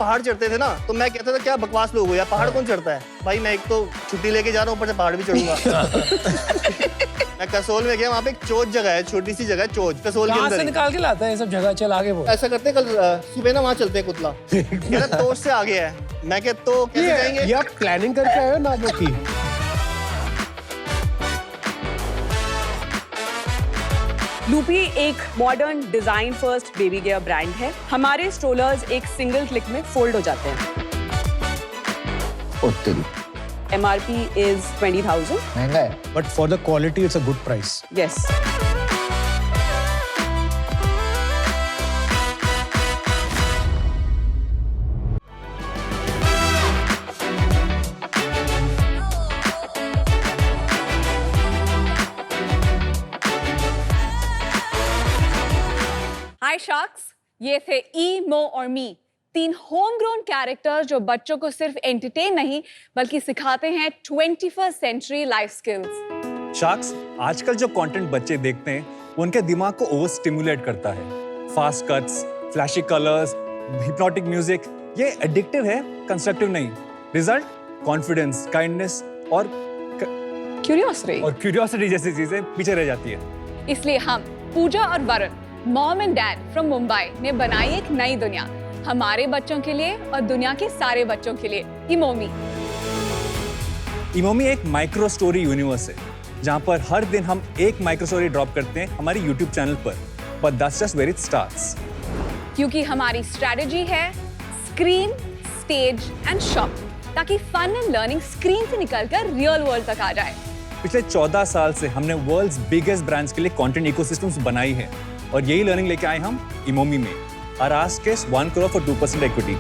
पहाड़ चढ़ते थे ना तो मैं कहता था क्या बकवास लोग हो यार, पहाड़ कौन चढ़ता है भाई, मैं एक तो छुट्टी लेके जा रहा हूँ, ऊपर से पहाड़ भी चढ़ूंगा। मैं कसोल में गया, वहाँ पे एक चोच जगह है, छोटी सी जगह है चोच, कसोल के अंदर से निकाल के लाता है ये सब जगह, चल आगे बोल। ऐसा करते हैं कल सुबह ना वहाँ चलते हैं कुतला, कहता तोश से आगे है, मैं कहता तो कैसे जाएंगे? ये आप प्लानिंग करके आए हो ना वो की? लूपी एक modern design first baby gear brand है। हमारे स्ट्रोलर्स एक सिंगल क्लिक में फोल्ड हो जाते हैं। MRP is 20,000. महंगा है, But for the quality, it's a good price. Yes. Hi Sharks, ये थे ई, मो और मी, 3 होम ग्रोन कैरेक्टर जो बच्चों को सिर्फ एंटरटेन नहीं बल्कि सिखाते हैं 21st century life skills. Sharks, आजकल जो कंटेंट बच्चे देखते हैं वो उनके दिमाग को ओवर स्टिमुलेट करता है। Fast cuts, flashy colours, hypnotic music, ये एडिक्टिव है, कंस्ट्रक्टिव नहीं। रिजल्ट कॉन्फिडेंस, काइंडनेस और क्यूरियोसिटी जैसी चीजें पीछे रह जाती है। इसलिए हम पूजा और Varun, mom and dad from Mumbai ने बनाई एक नई दुनिया हमारे बच्चों के लिए और दुनिया के सारे बच्चों के लिए, इमोमी। इमोमी एक माइक्रो स्टोरी यूनिवर्स है जहां पर हर दिन हम एक माइक्रो स्टोरी ड्रॉप करते हैं हमारे YouTube चैनल पर, but that's just where it starts। क्योंकि हमारी स्ट्रेटजी है स्क्रीन, स्टेज एंड शॉप, ताकि फन एंड लर्निंग स्क्रीन से निकलकर रियल वर्ल्ड तक आ जाए। पिछले 14 साल से हमने वर्ल्ड्स बिगेस्ट ब्रांड्स के लिए कंटेंट इकोसिस्टम्स बनाई है और यही लर्निंग लेके आए हम इमोमी में। Our ask is 1 crore for 2% equity।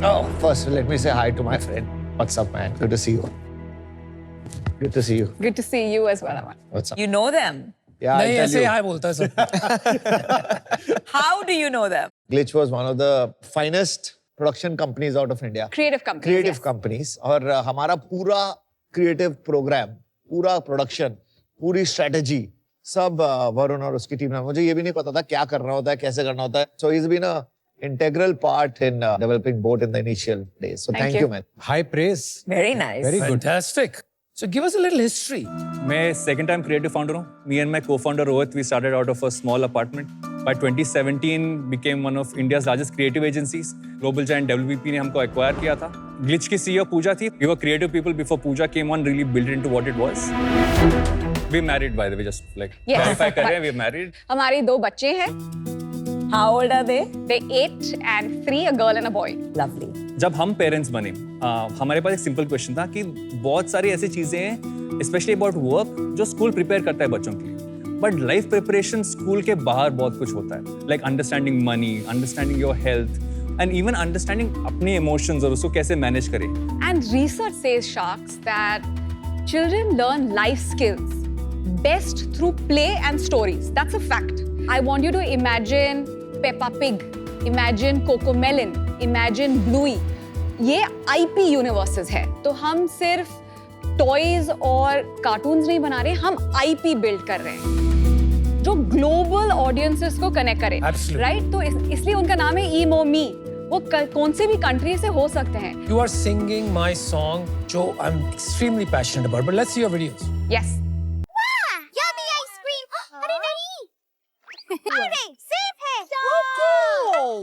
Oh, first let me say hi to my friend. What's up, man? Good to see you. Good to see you. Good to see you as well, Aman. What's up? You know them? Yeah, नहीं, I'll tell ऐसे you. हाय बोलता है सब। How do you know them? Glitch was one of the finest production companies out of India. Creative companies. Creative yes. companies. और हमारा पूरा creative program, पूरा production, पूरी strategy, सब वरुण और उसकी टीम ने, मुझे ये भी नहीं पता था क्या करना होता है, कैसे करना होता है. So he's been a integral part in developing boat in the initial days. So thank you, man. High praise. Very nice. Very good. Fantastic. So give us a little history. मैं second time creative founder हूँ। Me and my co-founder Rohit, we started out of a small apartment. By 2017, became one of India's largest creative agencies. Global giant WPP ने हमको acquire किया था। Glitch की CEO पूजा थी। We were creative people before Pooja came on, really built into what it was. We married, by the way, just like verify कर रहे हैं, we married. हमारे 2 बच्चे हैं। How old are they? They're 8 and 3, a girl and a boy. Lovely. जब हम parents बने हमारे पास एक सिंपल क्वेश्चन था कि बहुत सारी ऐसी चीजें हैं स्पेशली अबाउट वर्क जो स्कूल प्रिपेयर करता है बच्चों के लिए, बट लाइफ प्रिपरेशन स्कूल के बाहर बहुत कुछ होता है, like understanding money, understanding your health and even understanding अपने इमोशंस और उसको कैसे मैनेज करें। And research says, Sharks, that children learn life skills best through play and stories. That's a fact. I want you to imagine Peppa Pig, imagine Cocomelon, imagine Bluey. ये IP universes है, तो हम सिर्फ toys और cartoons नहीं बना रहे, हम IP बिल्ड कर रहे हैं जो ग्लोबल ऑडियंसेस को कनेक्ट करे, राइट? तो इसलिए उनका नाम है इमोमी। वो कौन से भी कंट्री से हो सकते हैं। You are singing my song, जो I'm extremely passionate about. But let's see your videos. Yes. Yummy ice cream. अरे नहीं, अरे सेफ है।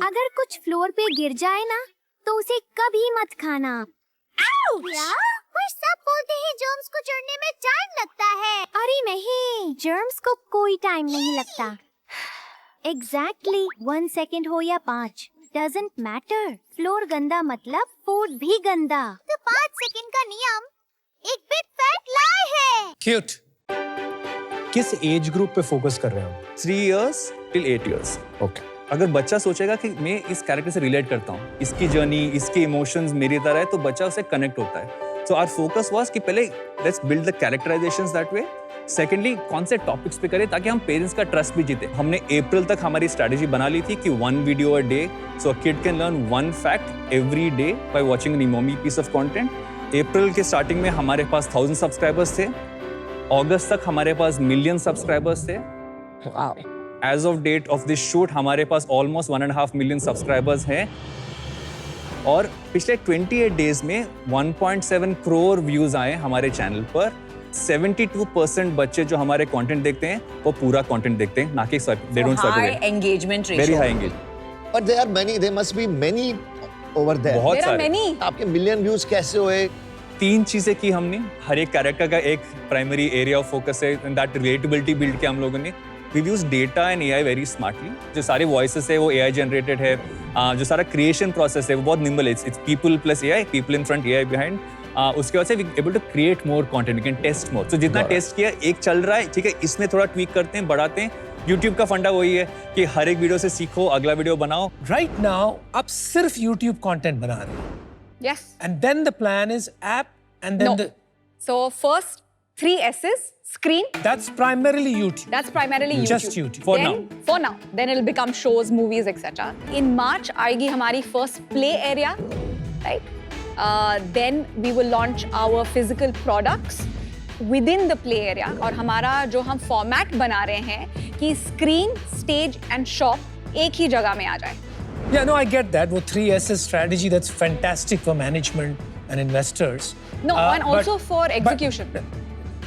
अगर कुछ फ्लोर पे गिर जाए ना तो उसे कभी मत खाना। पर सब बोलते हैं जर्म्स को चढ़ने में टाइम लगता है। अरे नहीं, जर्म्स को कोई टाइम नहीं लगता। Exactly 1 सेकेंड हो या 5, doesn't matter. फ्लोर गंदा मतलब फूड भी गंदा। तो 5 सेकेंड का नियम एक बिग फैट लाई है। Cute. किस एज ग्रुप पे फोकस कर रहे हो? 3 years till 8 years। Okay. अगर बच्चा सोचेगा कि मैं इस कैरेक्टर से रिलेट करता हूँ, इसकी जर्नी, इसके इमोशंस मेरी तरह है, तो बच्चा उससे कनेक्ट होता है। सो आवर फोकस वाज कि पहले let's build the characterisations that way. Secondly कौन से टॉपिक्स पे करें ताकि हम पेरेंट्स का ट्रस्ट भी जीते। हमने अप्रैल तक हमारी स्ट्रैटेजी बना ली थी कि 1 video a day, so a kid can learn 1 fact every day by watching an इमोमी पीस ऑफ कंटेंट। अप्रैल के स्टार्टिंग में हमारे पास 1000 सब्सक्राइबर्स थे। अगस्त तक हमारे पास मिलियन सब्सक्राइबर्स थे। As of date of this shoot हमारे पास ऑलमोस्ट 1.5 मिलियन सब्सक्राइबर्स हैं और पिछले 28 डेज में 1.7 करोड़ व्यूज आए हमारे चैनल पर। 72% बच्चे जो हमारे कंटेंट देखते हैं वो पूरा कंटेंट देखते हैं, ना कि they don't swipe High away. engagement ratio. Very high engage. But there are many, there must be many over there. बहुत There are सारे। many. आपके मिलियन व्यूज कैसे हुए? 3 चीजें की हमने। हर एक कैरेक्टर का एक प्राइमरी एरिया ऑफ फोकस है, एंड दैट रिलेटेबिलिटी बिल्ड किया हम लोगों ने। We use data and AI very smartly. जो सारे वॉइसेस है वो एआई जनरेटेड है। जो सारा क्रिएशन प्रोसेस है वो बहुत निम्बल है। It's people plus AI, people in front AI behind. उसके बाद से we able to create more content, we can test more. तो जितना टेस्ट किया एक चल रहा है, ठीक है, इसमें थोड़ा ट्वीक करते हैं, बढ़ाते हैं। YouTube का फंडा वही है कि हर एक वीडियो से सीखो, अगला वीडियो बनाओ। Right now, आप सिर्फ YouTube content बना रहे हैं. Yes. And then the plan is app and then No. the... So first 3 S's, screen. That's primarily YouTube. That's primarily YouTube. Just YouTube. For Then, now. For now. Then it'll become shows, movies, etc. In March आएगी हमारी first play area, right? Then we will launch our physical products within the play area. और हमारा जो हम format बना रहे हैं कि screen, stage and shop एक ही जगह में आ जाए. Yeah, no, I get that. वो 3S strategy, that's fantastic for management and investors. No, and but- also for execution.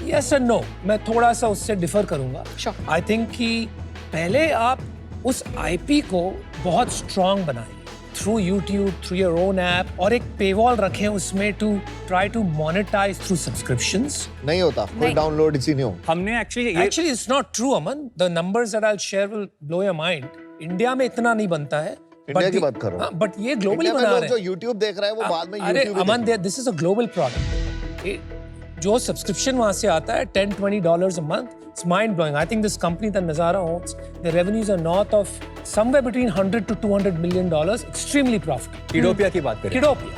Yes and no. मैं थोड़ा सा उससे डिफर करूंगा. Sure. I think कि पहले आप उस IP को बहुत strong बनाइए through YouTube, through your own app, और एक paywall रखें उसमें to try to monetize through subscriptions. नहीं होता, कोई नहीं। डाउनलोड इसी नहीं हो। हमने actually Actually, it's not true, Aman. The numbers that I'll share will blow your mind. India में इतना नहीं बनता है. इंडिया की बात करो। बट ये ग्लोबली इंडिया में बना लोग रहे जो हैं. YouTube देख रहा है वो बाद में अरे YouTube ही अमन, देखेगा। This is a global product. जो सब्सक्रिप्शन वहां से आता है $10-20 a month, it's mind blowing. I think this company that Nazara owns, the revenues are north of somewhere between $100 to $200 million, extremely profitable. किडोपिया की बात करें। Kidopia.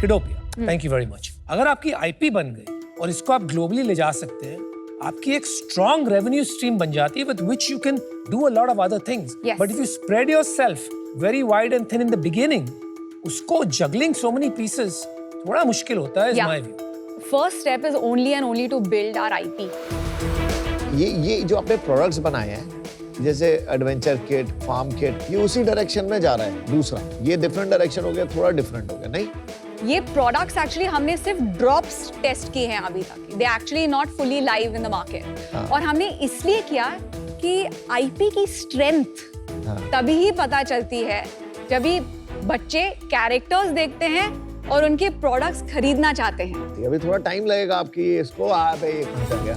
Kidopia. Thank you very much. अगर आपकी IP बन गई और इसको आप ग्लोबली ले जा सकते हैं, आपकी एक strong revenue stream बन जाती है with which you can do a lot of other things. Yes. But if you spread yourself very wide and thin in the beginning, उसको juggling so many pieces थोड़ा मुश्किल होता है, is Yeah. my view. First step is only and only to build our IP. ये जो आपने products बनाए हैं, जैसे एडवेंचर किट, फार्म किट, ये उसी डायरेक्शन में जा रहा है। दूसरा, ये डिफरेंट डायरेक्शन हो गया, थोड़ा डिफरेंट हो गया, नहीं? ये प्रोडक्ट्स एक्चुअली हमने सिर्फ ड्रॉप्स टेस्ट किए हैं अभी तक. They actually not fully live in the market. और हमने इसलिए किया कि आईपी की स्ट्रेंथ तभी ही पता चलती है जब भी बच्चे कैरेक्टर्स देखते हैं और उनके प्रोडक्ट्स खरीदना चाहते हैं. अभी थोड़ा टाइम लगेगा आपकी इसको आप ये कर गया।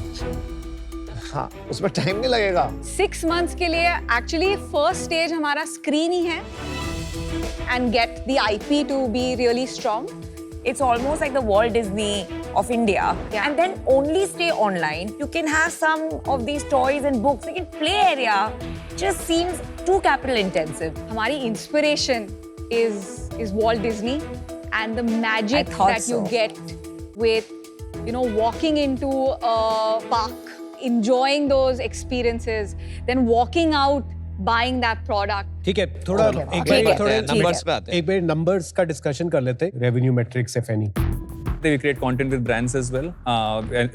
हाँ, उसमें टाइम नहीं लगेगा। 6 months के लिए एक्चुअली फर्स्ट स्टेज हमारा स्क्रीन ही है and get the IP to be really strong. It's almost like the Walt Disney of India. Yeah. And then only stay online. You can have some of these toys and books. Like in play area, just seems too capital intensive. हमारी inspiration is Walt Disney and the magic I thought that you so. get with, you know, walking into a park, enjoying those experiences, then walking out, buying that product. ठीक है, थोड़ा Okay, एक ठीक है, थोड़े numbers पे आते हैं। एक बार नंबर्स का डिस्कशन कर लेते हैं. Revenue matrix if any. We create content with brands as well,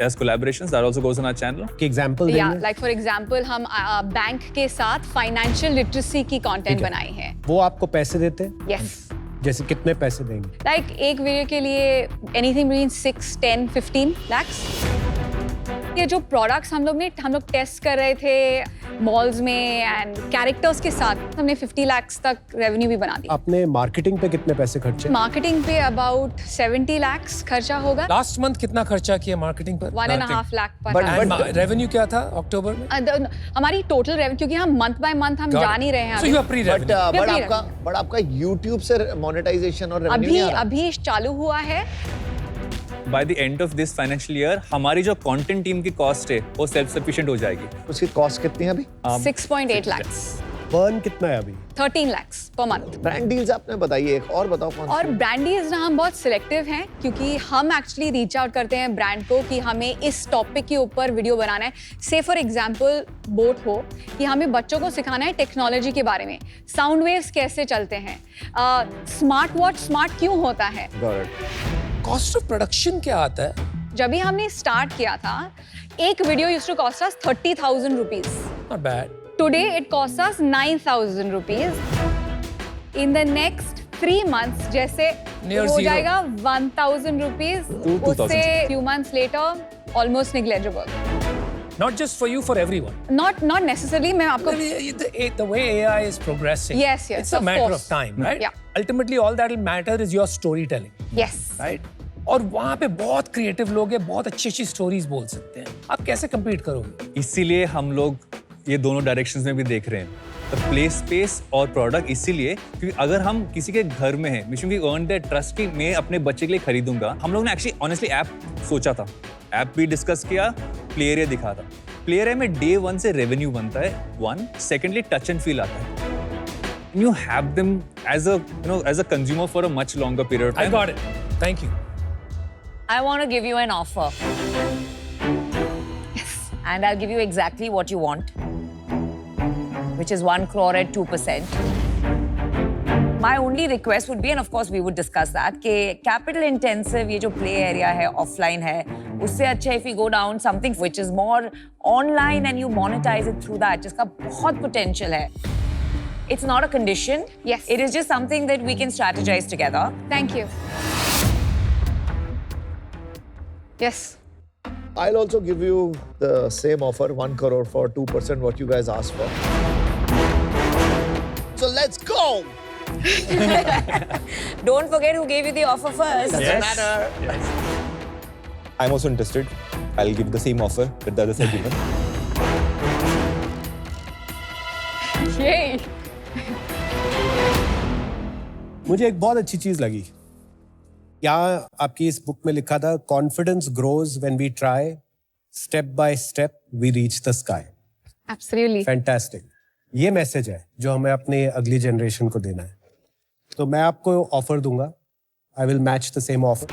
as collaborations. That also goes on our channel. कि एग्जांपल Yeah, देंगे. like for example, हम बैंक के साथ financial literacy की content ठीक है. बनाई है. वो आपको पैसे देते हैं? Yes. जैसे कितने पैसे देंगे? Like एक वीडियो के लिए anything between 6, 10, 15 lakhs. ये जो प्रोडक्ट्स हम लोग टेस्ट कर रहे थे मॉल्स में एंड कैरेक्टर्स के साथ, हमने 50 lakhs तक रेवेन्यू भी बना दी. आपने मार्केटिंग पे कितने पैसे खर्चे? मार्केटिंग पे अबाउट 70 lakhs खर्चा होगा. लास्ट मंथ कितना खर्चा किया मार्केटिंग पर? 1.5 lakh पर But- month. एंड रेवेन्यू क्या था अक्टूबर में? हमारी टोटल रेवेन्यू, क्योंकि हम मंथ बाय मंथ हम जान ही रहे हैं So you are अभी. pre-revenue. बट आपका YouTube से मोनेटाइजेशन और रेवेन्यू नहीं आ रहा। अभी चालू हुआ है. By the end of this financial year, हमारी जो content team की cost है, वो self sufficient हो जाएगी. उसकी कॉस्ट कितनी है अभी? 6.8 lakhs. बर्न कितना है अभी? 13 lakhs per month. Brand deals आपने बताइए, एक और बताओ कौन और सी? ब्रांडीज ना हम बहुत सिलेक्टिव हैं, क्योंकि हम एक्चुअली रीच आउट करते हैं ब्रांड को कि हमें इस टॉपिक के ऊपर वीडियो बनाना है. से फॉर एग्जांपल बोट हो कि हमें बच्चों को सिखाना है टेक्नोलॉजी के बारे में, साउंड वेव्स कैसे चलते हैं, स्मार्ट वॉच स्मार्ट क्यों होता है. Got it. Cost of production क्या आता है? जब भी हमने स्टार्ट किया था, एक video used to cost us 30,000 rupees. Not bad. today it costs us 9,000 rupees. In the next 3 months, जैसे Near हो zero. जाएगा 1,000 rupees. 2,000. उससे few months later, almost negligible. Not just for you, for everyone. Not necessarily. मैं आपको The way AI is progressing, Yes, yes, it's a of matter course. of time, right? Yeah. Ultimately, all that will matter is your storytelling, yes. right? और वहाँ पे बहुत creative लोग हैं, बहुत अच्छी स्टोरीज बोल सकते हैं. आप कैसे compete करोगे? इसीलिए हम लोग ये दोनों डायरेक्शंस में भी देख रहे हैं. तो प्ले स्पेस और प्रोडक्ट इसीलिए क्योंकि अगर हम किसी के घर में हैं, mission we earn their trust कि मैं अपने बच्चे के लिए खरीदूंगा. हम लोग ने एक्चुअली ऑनेस्टली ऐप सोचा था, ऐप भी डिस्कस किया, प्ले एरिया दिखा था. प्ले एरिया में डे 1 से रेवेन्यू बनता है. 1 सेकेंडली टच एंड फील आता है. You have them as a consumer for a much longer period of I time. got it. Thank you. I want to give you an offer. And I'll give you exactly what you want, which is 1 crore at 2%. My only request would be, and of course we would discuss that, कि capital intensive ये जो play area है, offline है, उससे अच्छा if we go down something which is more online and you monetize it through that, जिसका बहुत potential है. It's not a condition. Yes. It is just something that we can strategize together. Thank you. Yes. I'll also give you the same offer, 1 crore for 2% what you guys asked for. So let's go! Don't forget who gave you the offer first. Doesn't matter. I'm also interested. I'll give the same offer that the other side given. Yay. मुझे एक बहुत अच्छी चीज लगी. यहाँ आपकी इस book में लिखा था, confidence grows when we try, step by step we reach the sky. Absolutely. Fantastic. ये मैसेज है जो हमें अपने अगली जनरेशन को देना है. तो मैं आपको ऑफर दूंगा. I will match the same offer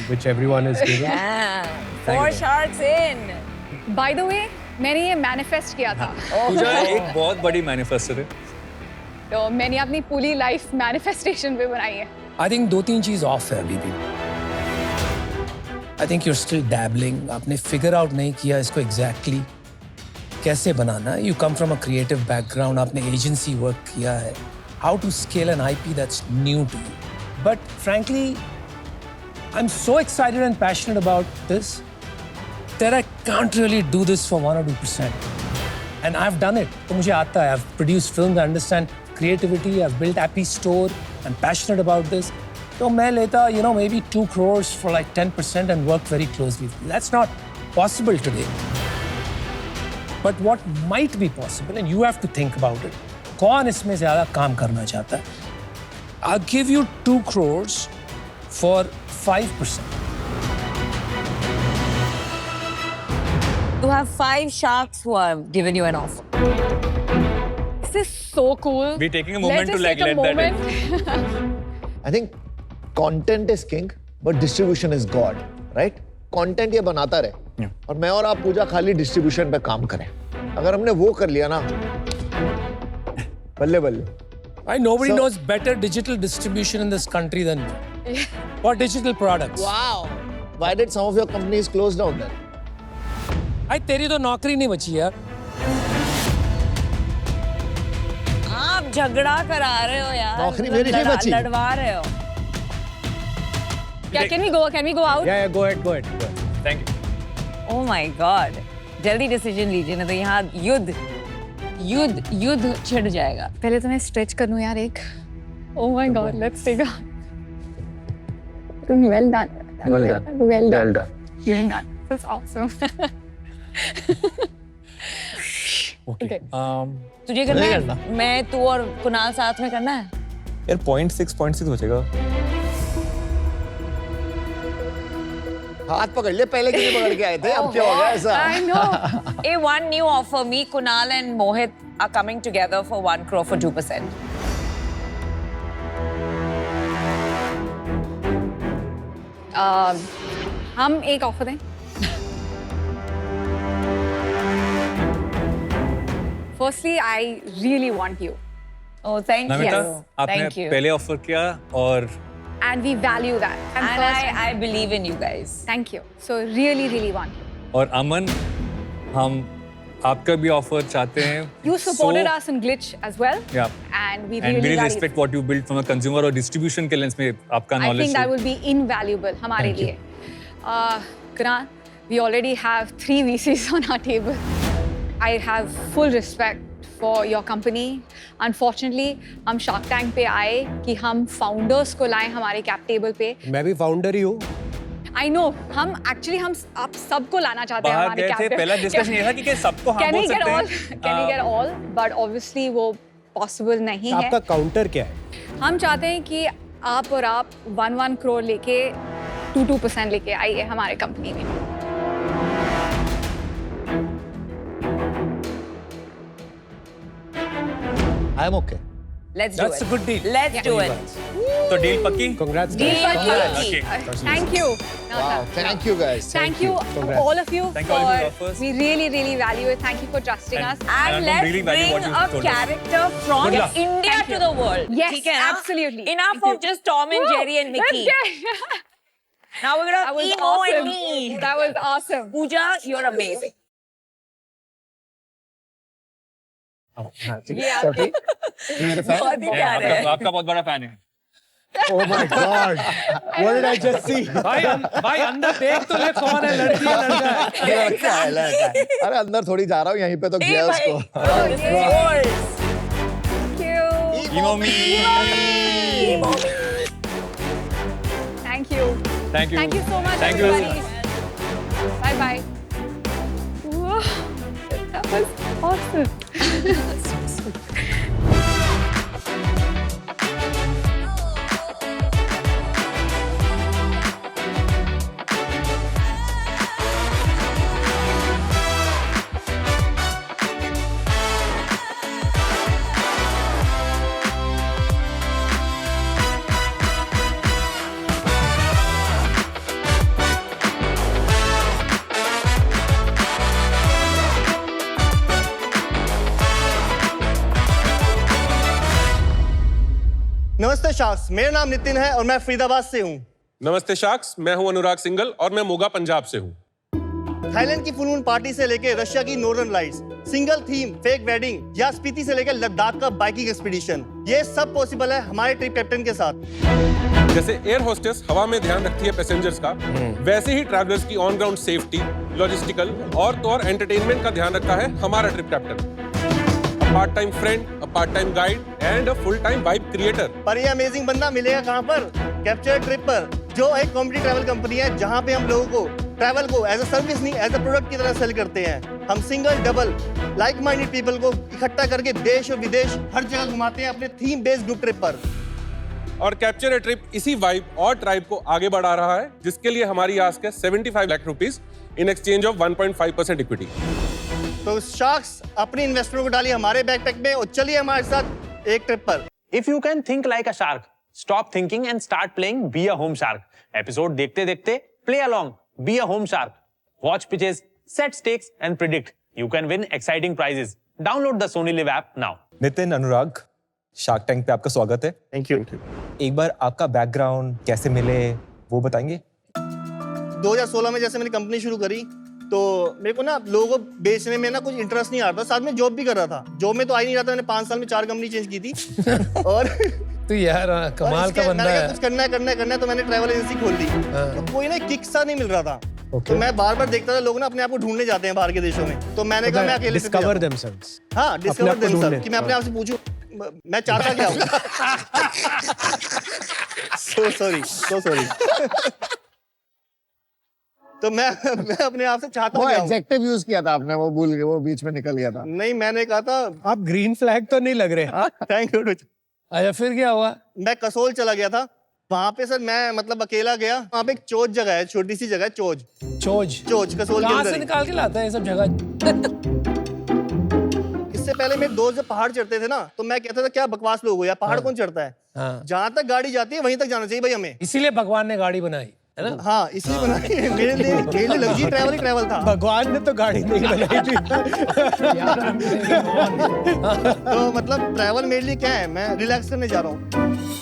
which everyone is giving. Yeah. 4 sharks in. By the way, मैंने ये मैनिफेस्ट किया था. पूजा एक बहुत बड़ी मैनिफेस्टर है. तो मैंने अपनी पूरी लाइफ मैनिफेस्टेशन पे बनाई है. I think 2-3 चीज ऑफ है अभी भी. I think you're still dabbling. आपने figure out नहीं किया इसको exactly कैसे बनाना. You come from a creative background. आपने agency work किया है. How to scale an IP that's new to you. But frankly, I'm so excited and passionate about this that I can't really do this for 1 or 2%. And I've done it. तो मुझे आता है. I've produced films. I understand creativity. I've built Appy Store. I'm passionate about this. So मैं लेता, maybe 2 crores for like 10% and work very closely. That's not possible today. But what might be possible, and you have to think about it, कौन इसमें ज़्यादा काम करना चाहता है? I'll give you 2 crores for 5%. You have 5 sharks who have given you an offer. This is so cool. We're taking a moment Let's to like take a let that in. moment. I think content is king, but distribution is God, right? Content ये बनाता रहे और मैं और आप पूजा खाली distribution पे काम करें. अगर हमने वो कर लिया ना, बल्ले बल्ले. Right? Nobody So- knows better digital distribution in this country than me. For digital products. Wow. Why did some of your companies close down then? भाई तेरी तो नौकरी नहीं बची यार. आप झगड़ा करा रहे हो यार. नौकरी मेरी नहीं बची. लड़वा रहे हो. Yeah, can we go out? Yeah, go ahead. Thank you. Oh my God. जल्दी डिसीजन लीजिए ना तो यहाँ युद्ध छिड़ जाएगा. पहले तो मैं स्ट्रेच कर लूं यार एक. Oh my God, let's take a. Well done. Well done. This is awesome. Okay. तुझे करना है? मैं तू और कुणाल साथ में करना है? यार 0.6 हो जाएगा. हाथ पकड़ ले, पहले क्यों नहीं पकड़ के आए थे? अब क्या हो गया ऐसा? I know. A one new offer. Me, Kunal and Mohit are coming together for 1 crore for 2%. हम एक ऑफर दें. Firstly, I really want you, Oh, thank Namita, you. आपने Thank you. पहले ऑफर किया और and we value that. And I believe in you guys. Thank you. So really want you. और अमन, हम आपका भी ऑफर चाहते हैं. You supported us in Glitch as well. Yeah. And we And really we really value respect what you built from a consumer और distribution के lens में आपका I knowledge. think that will be invaluable हमारे लिए. Karan, we already have 3 VCs on our table. I have full respect for your company. Unfortunately, हम Shark Tank पे आए कि हम founders को लाएं हमारे cap table पे. मैं भी फाउंडर ही हूँ. I know, हम आप सबको लाना चाहते हैं बाहर हमारे गए cap थे, पे. पहला discussion ये था कि सबको हाँ Can बोल we get सकते all? हैं. Can we get all? But obviously वो possible नहीं है. आपका काउंटर क्या है? हम चाहते हैं कि आप और आप 1 करोड़ लेके 2% लेके आइए हमारे कंपनी में. I am okay. Let's do That's it. a good deal. Let's do it. तो deal पक्की? Congrats. Deal guys. पक्की. Thank you. Wow, thank you guys. Thank you Congrats. all of you Thank you all of your for. offers. We really, really value it. Thank you for trusting us. And I And don't let's really value bring what you a told us. character from Good luck. India Thank to you. the world. Yes, ठीक है ना? absolutely. Enough Thank of just Tom and Woo! Jerry and Mickey. Okay. Now we're That gonna was emo awesome. and me. That was awesome. Pooja, you're amazing. ये आपके बहुत ही प्यारे हैं. आपका बहुत बड़ा fan है. Oh my God! What did I just see? भाई अंदर देख तो ले कौन है, लड़की है लड़का है. अरे अंदर थोड़ी जा रहा हूँ, यहीं पे तो गया उसको. Oh, it's yours. Thank you. Emo me. Thank you. Thank you. Thank you so much, Thank you. everybody. Bye bye. Whoa, that was awesome. नमस्ते शार्क्स, मेरा नाम नितिन है और मैं फरीदाबाद से हूँ. नमस्ते शार्क्स, मैं हूं अनुराग सिंगल और मैं मोगा पंजाब से हूं. थाईलैंड की फुल मून पार्टी से लेके रशिया की northern lights, single theme fake wedding या स्पीति से लेकर लद्दाख का बाइकिंग एक्सपीडिशन, ये सब पॉसिबल है हमारे ट्रिप कैप्टन के साथ. जैसे एयर होस्टेस हवा में ध्यान रखती है पैसेंजर्स का, वैसे ही ट्रैवलर्स की ऑन ग्राउंड सेफ्टी, लॉजिस्टिकल और तो और एंटरटेनमेंट का ध्यान रखता है हमारा trip captain. Part time friend, a part time guide and a full time vibe creator. पर ये अमेजिंग बंदा मिलेगा कहाँ पर? कैप्चर ट्रिप पर, जो एक कॉमेडी ट्रैवल कंपनी है जहाँ पे हम लोगों को ट्रैवल को एज अ सर्विस नहीं एज अ प्रोडक्ट की तरह सेल करते हैं. हम single double like minded people को इकट्ठा करके देश और विदेश हर जगह घुमाते हैं अपने थीम बेस्ड ग्रुप ट्रिप पर. और कैप्चर ए ट्रिप इसी वाइब और ट्राइब को आगे बढ़ा रहा है, जिसके लिए हमारी आस्क है 75 lakh rupees in exchange of 1.5% equity. तो शार्क्स अपनी इन्वेस्टमेंट को डालिए हमारे बैकपैक में और चलिए हमारे साथ एक ट्रिप पर. If you can think like a shark, stop thinking and start playing Be a Home Shark. Episode देखते देखते play along, be a home shark. Watch pitches, set stakes and predict. You can win exciting prizes. Download the Sony Live app now. Nitin, Anurag, shark tank पे आपका स्वागत है. Thank you. एक बार आपका background कैसे मिले वो बताएंगे? 2016 में जैसे मैंने कंपनी शुरू करी तो मेरे को ना लोगों को बेचने में ना कुछ इंटरेस्ट नहीं आ रहा था. साथ में जॉब भी कर रहा था. जॉब में तो आ ही नहीं रहा था. मैंने 5 साल में 4 कंपनी चेंज की थी. और तो यार कमाल का बंदा है. कुछ करना है तो मैंने ट्रैवल एजेंसी खोल ली. तो कोई ना किक सा नहीं मिल रहा था. तो मैं बार बार देखता था लोग ना अपने आप को ढूंढने जाते हैं बाहर के देशों में. तो मैंने कहा मैं अकेले Discover themselves. हाँ, डिस्कवर अपने आप को देमसेल्फ ढूंढने. कि मैं अपने आप से पूछूं मैं चाहता क्या हूँ. So sorry. तो मैं अपने आप से चाहता वो हूँ. एडजेक्टिव यूज किया था आपने, वो भूल गए, वो बीच में निकल गया था. नहीं, मैंने कहा था आप ग्रीन फ्लैग तो नहीं लग रहे. Thank you. अच्छा फिर क्या हुआ? मैं कसोल चला गया था. वहाँ पे सर मैं मतलब अकेला गया. वहाँ पे एक चोज जगह है, छोटी सी जगह है, चोज कसोल के कहाँ अंदर से ही. निकाल के लाता है ये सब जगह? इससे पहले मेरे दोस्त जब पहाड़ चढ़ते थे ना तो मैं कहता था क्या बकवास लोग हो यार, पहाड़ कौन चढ़ता है? हाँ. जहाँ तक गाड़ी जाती है वहीं तक जाना चाहिए भाई हमें. इसीलिए भगवान ने गाड़ी बनाई है ना. हाँ, इसलिए बनाई है. मेरे लिए लग्जरी ट्रैवल ही ट्रैवल था. भगवान ने तो गाड़ी नहीं बनाई थी. तो मतलब ट्रैवल मेरे लिए क्या है, मैं रिलैक्स करने जा रहा हूँ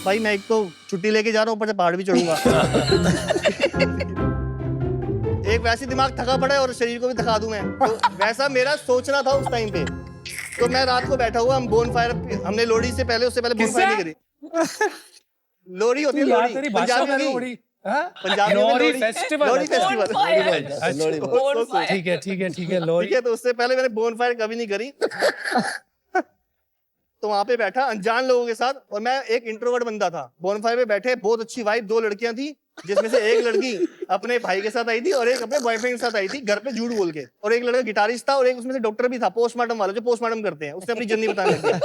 भाई. मैं एक तो छुट्टी लेके जा रहा हूँ, ऊपर से पहाड़ भी चढ़ूंगा. एक वैसे दिमाग थका पड़ा है और शरीर को भी थका दूं मैं, तो वैसा मेरा सोचना था उस टाइम पे। तो मैं रात को बैठा हुआ, हम बोनफायर, हमने लोहड़ी से पहले, उससे पहले बोनफायर नहीं करी। लोहड़ी होती है, लोहड़ी पंजाबी में, पंजाबी में लोहड़ी फेस्टिवल, लोहड़ी फेस्टिवल। ठीक है ठीक है ठीक है, लोहड़ी। ठीक है, तो उससे पहले मैंने बोनफायर कभी नहीं करी। तो वहां पे बैठा अनजान लोगों के साथ, और मैं एक इंट्रोवर्ट बंदा था। बोनफायर पे बैठे, बहुत अच्छी वाइब, 2 लड़कियां थी, जिसमें से एक लड़की अपने भाई के साथ आई थी और एक अपने बॉयफ्रेंड के साथ आई थी, घर पे झूठ बोल के। और एक लड़का गिटारिस्ट था और एक उसमें से डॉक्टर भी था, पोस्टमार्टम वाला, जो पोस्टमार्टम करते हैं। उसने अपनी जर्नी बताने लग गया।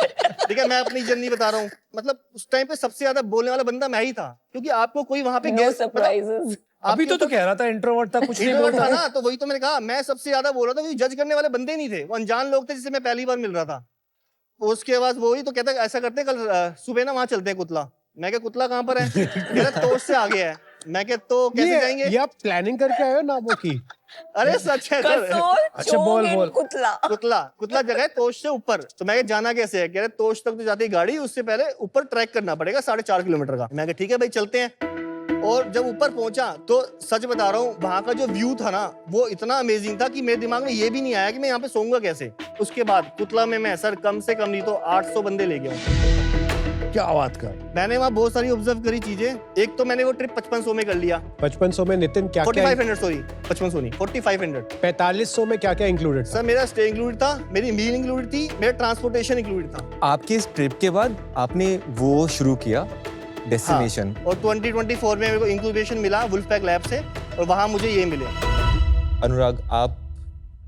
ठीक है, मैं अपनी जर्नी बता रहा हूँ। मतलब उस टाइम पे सबसे ज्यादा बोलने वाला बंदा मैं ही था, क्योंकि आपको कोई वहां पे सरप्राइजेस। अभी तो कह रहा था इंट्रोवर्ट था, कुछ नहीं बोल था रहा ना, तो वही तो मैंने कहा, मैं सबसे ज्यादा बोल रहा था, क्योंकि जज करने वाले बंदे नहीं थे, वो अनजान लोग थे जिससे मैं पहली बार मिल रहा था। उसके बाद वो ही तो कहता ऐसा करते कल सुबह ना वहां चलते हैं कुतला। मैं क्या कुतला कहाँ पर है? मेरा तोश से आगे है। मैं क्या तो कैसे जाएंगे? ये आप प्लानिंग करके आए हो नामों की? अरे सच है सर। अच्छा बोल बोल। कुतला जगह है तोश से ऊपर। तो मैं जाना कैसे है? कह रहे तोश तक तो जाती गाड़ी, उससे पहले ऊपर ट्रैक करना पड़ेगा 4.5 किलोमीटर का। मैं ठीक है भाई चलते हैं। और जब ऊपर पहुंचा तो सच बता रहा हूँ, वहां का जो व्यू था ना, वो इतना अमेजिंग था कि मेरे दिमाग में ये भी नहीं आया कि मैं यहाँ पे सोऊंगा कैसे। उसके बाद कुतला में मैं सर कम से कम नहीं तो 800 बंदे ले गया। क्या बात कर। मैंने वहाँ बहुत सारी ऑब्जर्व करी चीजें। एक तो मैंने वो ट्रिप 5500 में कर लिया। 5500 में नितिन क्या 4500 सॉरी 5500 नहीं 4500। 4500 में क्या क्या इंक्लूडेड? सर मेरा स्टे इंक्लूडेड था, मेरी मील इंक्लूडेड थी, मेरा ट्रांसपोर्टेशन इंक्लूडेड था। आपके इस ट्रिप के बाद आपने वो शुरू किया डेस्टिनेशन। हाँ, और 2024 में मेरे को इंक्यूबेशन मिला वुल्फपैक लैब से, और वहां मुझे ये मिले। अनुराग, आप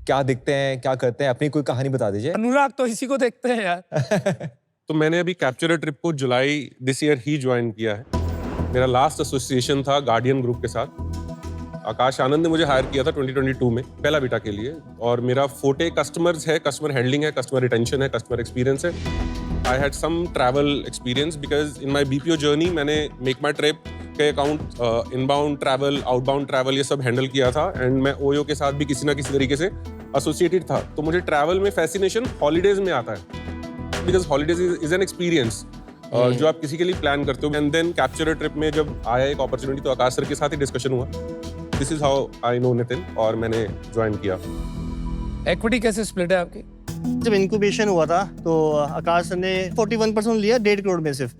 क्या दिखते हैं, क्या करते हैं, अपनी कोई कहानी बता दीजिए। अनुराग तो इसी को देखते हैं यार। तो मैंने अभी कैप्चर ट्रिप को जुलाई दिस ईयर ही ज्वाइन किया है। मेरा लास्ट एसोसिएशन था गार्डियन ग्रुप के साथ। आकाश आनंद ने मुझे हायर किया था 2022 में पहला बीटा के लिए। और मेरा फोटे कस्टमर्स है, कस्टमर हैंडलिंग है, कस्टमर रिटेंशन है, कस्टमर एक्सपीरियंस है। I had some travel experience because in my BPO journey मैंने Make My Trip के account inbound travel, outbound travel ये सब हैंडल किया था। एंड मैं ओयो के साथ भी किसी ना किसी तरीके से एसोसिएटेड था। तो मुझे ट्रैवल में फैसिनेशन हॉलीडेज में आता है, because holidays is an experience जो आप किसी के लिए प्लान करते हो। एंड देन कैप्चर ट्रिप में जब आया एक अपॉर्चुनिटी, तो आकाश सर के साथ ही डिस्कशन हुआ। This is how I know Nitin, और मैंने ज्वाइन किया। इक्विटी कैसे स्प्लिट है आपकी? जब इंक्यूबेशन हुआ था तो आकाश सर ने 41% लिया 1.5 करोड़ में सिर्फ।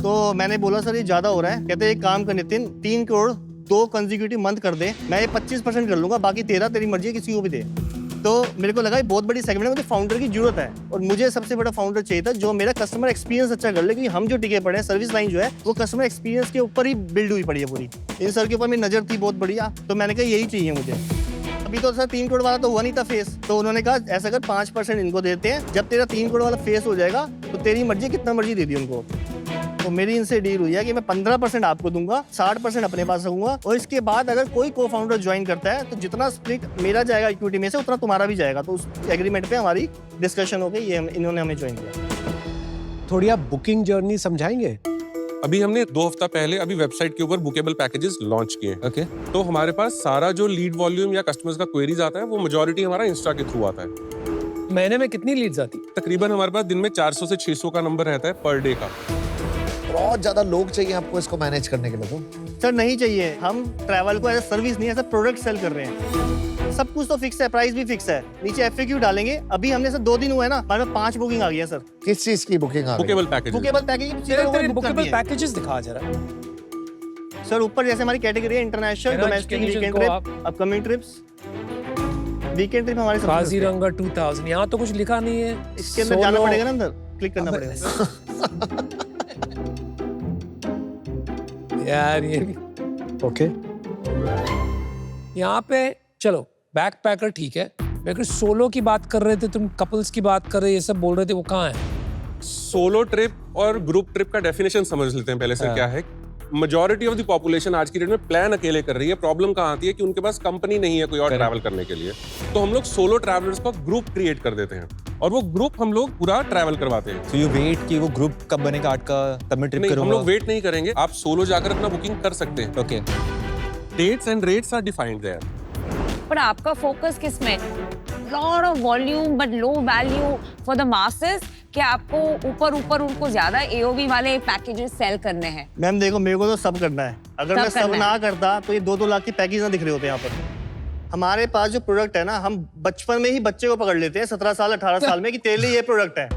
तो मैंने बोला सर ये ज्यादा हो रहा है। कहते एक काम कर नितिन, 3 करोड़ 2 कंसेक्यूटिव मंथ कर दे, मैं ये 25% कर लूंगा, बाकी 13 तेरी मर्जी है, किसी को भी दे। तो मेरे को लगा ये बहुत बड़ी सेगमेंट है, मुझे फाउंडर की जरूरत है, और मुझे सबसे बड़ा फाउंडर चाहिए था जो मेरा कस्टमर एक्सपीरियंस अच्छा कर ले, क्योंकि हम जो टिके पड़े हैं, सर्विस लाइन जो है वो कस्टमर एक्सपीरियंस के ऊपर ही बिल्ड हुई पड़ी है पूरी। इन सर के ऊपर मेरी नजर थी बहुत बढ़िया, तो मैंने कहा यही चाहिए मुझे। अभी तो सर 3 करोड़ वाला तो हुआ नहीं था फेस, तो उन्होंने कहा ऐसा कर 5% इनको देते हैं, जब तेरा 3 करोड़ वाला फेस हो जाएगा तो तेरी मर्जी, कितना मर्जी दे दी उनको। तो मेरी इनसे डील हुई है कि मैं 15% आपको दूंगा, 60% अपने पास रखूंगा, और इसके बाद अगर कोई को फाउंडर ज्वाइन करता है तो जितना स्प्लिट मेरा जाएगा इक्विटी में से, उतना तुम्हारा भी जाएगा। तो उस एग्रीमेंट पे हमारी डिस्कशन हो गई, ये इन्होंने हमें ज्वाइन किया। थोड़ी आप बुकिंग जर्नी समझाएंगे? अभी हमने 2 हफ्ता पहले अभी वेबसाइट के ऊपर बुकेबल पैकेजेस लॉन्च किए। ओके। तो हमारे पास सारा जो लीड वॉल्यूम या कस्टमर्स का क्वेरीज आता है, वो मेजॉरिटी हमारा इंस्टा के थ्रू आता है। महीने में कितनी लीड्स आती? तकरीबन हमारे पास दिन में 400 से 600 का नंबर रहता है पर डे का। बहुत ज्यादा लोग चाहिए आपको इसको मैनेज करने के लिए? तो सर नहीं चाहिए, हम ट्रैवल को एज सर्विस नहीं, एज प्रोडक्ट सेल कर रहे हैं। सब कुछ तो फिक्स है, प्राइस भी फिक्स है, नीचे FAQ डालेंगे। अभी हमने सर 2 दिन हुआ है ना, हमारे 5 बुकिंग आ गई है सर। किस चीज की बुकिंग आ गई? बुकेबल पैकेज। बुकेबल पैकेज बुकेबल पैकेजेस दिखा जरा सर। ऊपर जैसे हमारी कैटेगरी है international, domestic, weekend trip, upcoming trips, weekend trip हमारे सब। काजीरंगा 2000, यहाँ तो कुछ लिखा नहीं है। इसके अंदर जाना पड़ेगा ना, अंदर क्लिक करना पड़ेगा यार ये भी ओके। यहाँ पे चलो बैकपैकर ठीक है, लेकिन सोलो की बात कर रहे थे तुम, कपल्स की बात कर रहे, ये सब बोल रहे थे, वो कहाँ है? सोलो ट्रिप और ग्रुप ट्रिप का डेफिनेशन समझ लेते हैं पहले से। क्या है, मेजॉरिटी ऑफ द पॉपुलेशन आज की डेट में प्लान अकेले कर रही है। प्रॉब्लम कहाँ आती है कि उनके पास कंपनी नहीं है कोई और ट्रैवल करने के लिए। तो हम लोग सोलो ट्रैवलर्स का ग्रुप क्रिएट कर देते हैं, और वो ग्रुप हम लोग पूरा ट्रैवल करवाते हैं। तो यू वेट कि वो ग्रुप कब बनेगा 8 का, तब मैं ट्रिप नहीं, करूंगा? हम लोग वेट नहीं करेंगे, आप सोलो जाकर अपना बुकिंग कर सकते हैं। Okay. Dates and rates are defined there. पर आपका फोकस किस में? Lot of volume but low value for the masses, कि आपको ऊपर उनको ज्यादा AOV वाले पैकेजेस सेल करने हैं? मैम देखो, मेरे को तो सब करना है। अगर मैं सब ना करता तो ये 2-2 लाख के पैकेज ना दिख रहे होते यहाँ पर। हमारे पास जो प्रोडक्ट है ना, हम बचपन में ही बच्चे को पकड़ लेते हैं 17 साल 18 साल में कि तेरे लिए ये प्रोडक्ट है,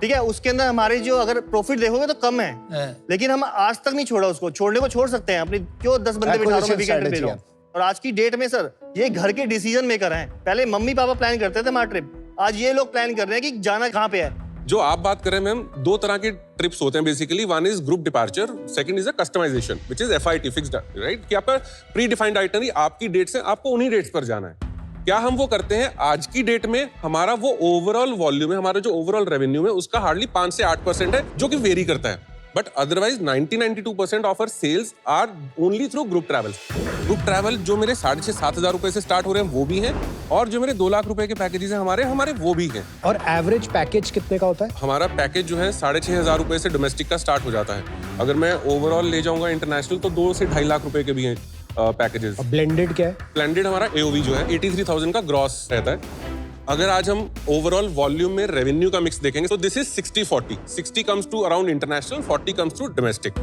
ठीक है। उसके अंदर हमारी जो अगर प्रॉफिट देखोगे तो कम है, लेकिन हम आज तक नहीं छोड़ा उसको। छोड़ने को छोड़ सकते हैं, अपनी क्यों 10 बंदे बिठा रहा हूं वीकेंड पे रहो। और आज की डेट में सर ये घर के डिसीजन मेकर हैं। पहले मम्मी पापा प्लान करते थे हमारा ट्रिप, आज ये लोग प्लान कर रहे हैं कि जाना कहाँ पे है। जो आप बात कर रहे हैं मैम, दो तरह के ट्रिप्स होते हैं basically. One is group departure, second is a customization which is FIT, fixed, right, कि आपका प्री डिफाइंड आइटनरी आपकी डेट से आपको उन्हीं डेट्स पर जाना है। क्या हम वो करते हैं? आज की डेट में हमारा वो ओवरऑल वॉल्यूम है, हमारा जो ओवरऑल रेवेन्यू है उसका हार्डली 5 से 8% है, जो कि वेरी करता है। But otherwise 90-92% of our sales are only through group travel. Group travel जो मेरे 6,500-7 हजार रुपए से स्टार्ट हो रहे हैं वो भी हैं, और जो मेरे 2 लाख रुपए के पैकेजेस हैं हमारे वो भी हैं। और एवरेज पैकेज कितने का होता है? हमारा पैकेज जो है 6,500 रुपए से डोमेस्टिक का स्टार्ट हो जाता है। अगर मैं ओवरऑल ले जाऊंगा इंटरनेशनल तो 2 से 2.5 लाख रुपए के भी हैं पैकेजेस। ब्लेंडेड क्या है? ब्लेंडेड हमारा AOV जो है 83,000 का ग्रॉस रहता है। अगर आज हम ओवरऑल वॉल्यूम में रेवेन्यू का मिक्स देखेंगे तो this is 60-40। 60 comes to around international, 40 comes to domestic.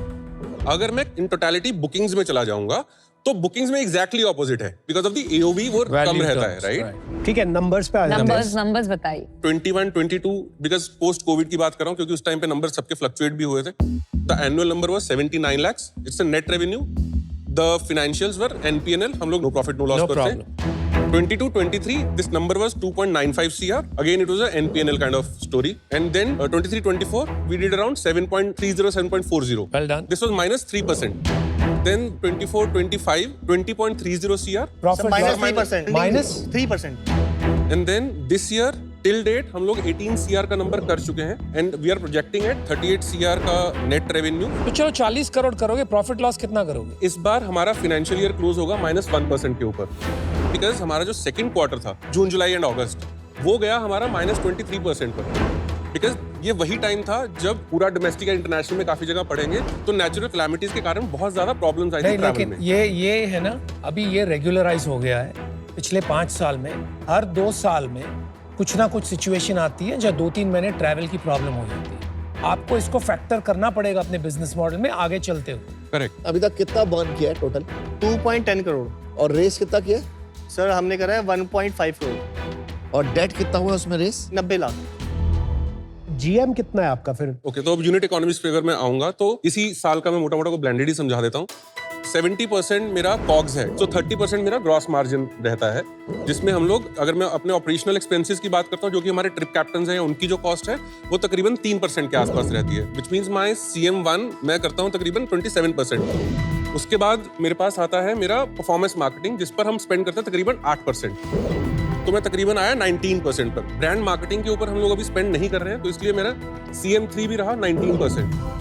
अगर मैं इन टोटलिटी बुकिंग्स में चला जाऊंगा तो बुकिंग्स में एग्जैक्टली ऑपोजिट है, बिकॉज ऑफ द AOV वो कम रहता है, राइट। ठीक है, नंबर्स पे आ जाते हैं। नंबर्स बताइए। 21, 22, बिकॉज पोस्ट कोविड की बात कर रहा हूँ क्योंकि उस टाइम पे नंबर सबके फ्लक्चुएट भी हुए थे। The annual number was 79 lakhs, it's a net revenue. The financials were NPNL, हम लोग नो प्रॉफिट नो लॉस करते हैं। 22-23, this number was 2.95 CR. Again, it was a NPNL kind of story. And then 23-24, we did around 7.30, 7.40. Well done. This was minus 3%. Then 24-25, 20.30 CR. Profit minus 3%. Minus 3%. And then this year, till date, हम लोग 18 CR का number कर चुके हैं, and we are projecting at 38 CR का net revenue. तो चलो 40 करोड़ करोगे, प्रॉफिट लॉस कितना करोगे? इस बार हमारा फाइनेंशियल ईयर क्लोज होगा -1% के ऊपर, बिकॉज हमारा जो सेकंड क्वार्टर था, जून, जुलाई एंड अगस्त, वो गया हमारा -23% पर। बिकॉज ये वही टाइम था जब पूरा डोमेस्टिक या इंटरनेशनल में काफी जगह पढ़ेंगे तो नेचुरल कैलामिटीज के कारण बहुत ज्यादा प्रॉब्लम्स आई थी ट्रैवल में। ये है ना, अभी ये रेगुलराइज हो गया है। पिछले 5 साल में हर 2 साल में कुछ ना कुछ सिचुएशन आती है जहाँ 2-3 महीने ट्रैवल की प्रॉब्लम हो जाती है। आपको इसको फैक्टर करना पड़ेगा अपने बिजनेस मॉडल में आगे चलते हुए। करेक्ट। अभी तक कितना बर्न किया है टोटल? 2.10 करोड़। और रेस कितना किया? सर हमने करा है 1.5 करोड़। और डेट कितना हुआ उसमें रेस? 90 लाख। GM कितना है आपका फिर? ओके, तो अब यूनिट इकोनॉमिक्स पे अगर मैं आऊंगा तो इसी साल का मैं मोटा मोटा को ब्लेंडेड ही समझा देता हूँ। 70% मेरा कॉग्स है, तो 30% मेरा ग्रॉस मार्जिन रहता है, जिसमें हम लोग, अगर मैं अपने ऑपरेशनल एक्सपेंसेस की बात करता हूँ, जो कि हमारे ट्रिप कैप्टन हैं, उनकी जो कॉस्ट है वो तकरीबन 3% के आसपास रहती है, विच मीन्स माई CM1 मैं करता हूँ तकरीबन 27%। उसके बाद मेरे पास आता है मेरा परफॉर्मेंस मार्केटिंग, जिस पर हम स्पेंड करते हैं तकरीबन 8%, तो मैं तकरीबन आया 19% पर। ब्रांड मार्केटिंग के ऊपर हम लोग अभी स्पेंड नहीं कर रहे हैं, तो इसलिए मेरा CM3 भी रहा 19%।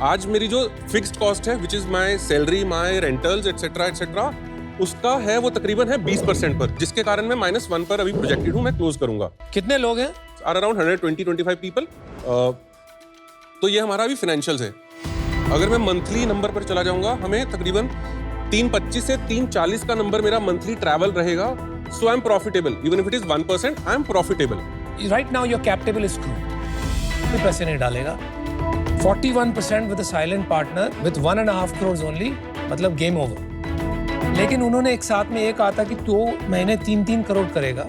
आज मेरी जो फिक्स्ड कॉस्ट है, which is my salary, my rentals etcetera, उसका है वो तकरीबन है 20% पर, जिसके कारण मैं -1 पर अभी प्रोजेक्टेड हूँ, मैं क्लोज करूंगा। कितने लोग हैं? Around 120-125 people. तो ये हमारा अभी फाइनेंशियल्स है। अगर मैं मंथली नंबर पर चला जाऊंगा, हमें तकरीबन 325 से 340 का नंबर मेरा मंथली ट्रैवल रहेगा। So I am profitable, even if it is 1%, I am profitable. Right now your cap table is crew, कोई पैसे नहीं डालेगा। 41% with a silent partner with 1.5 crores only, मतलब गेम ओवर। लेकिन उन्होंने एक साथ में ये कहा था कि 2 महीने 3-3 करोड़ करेगा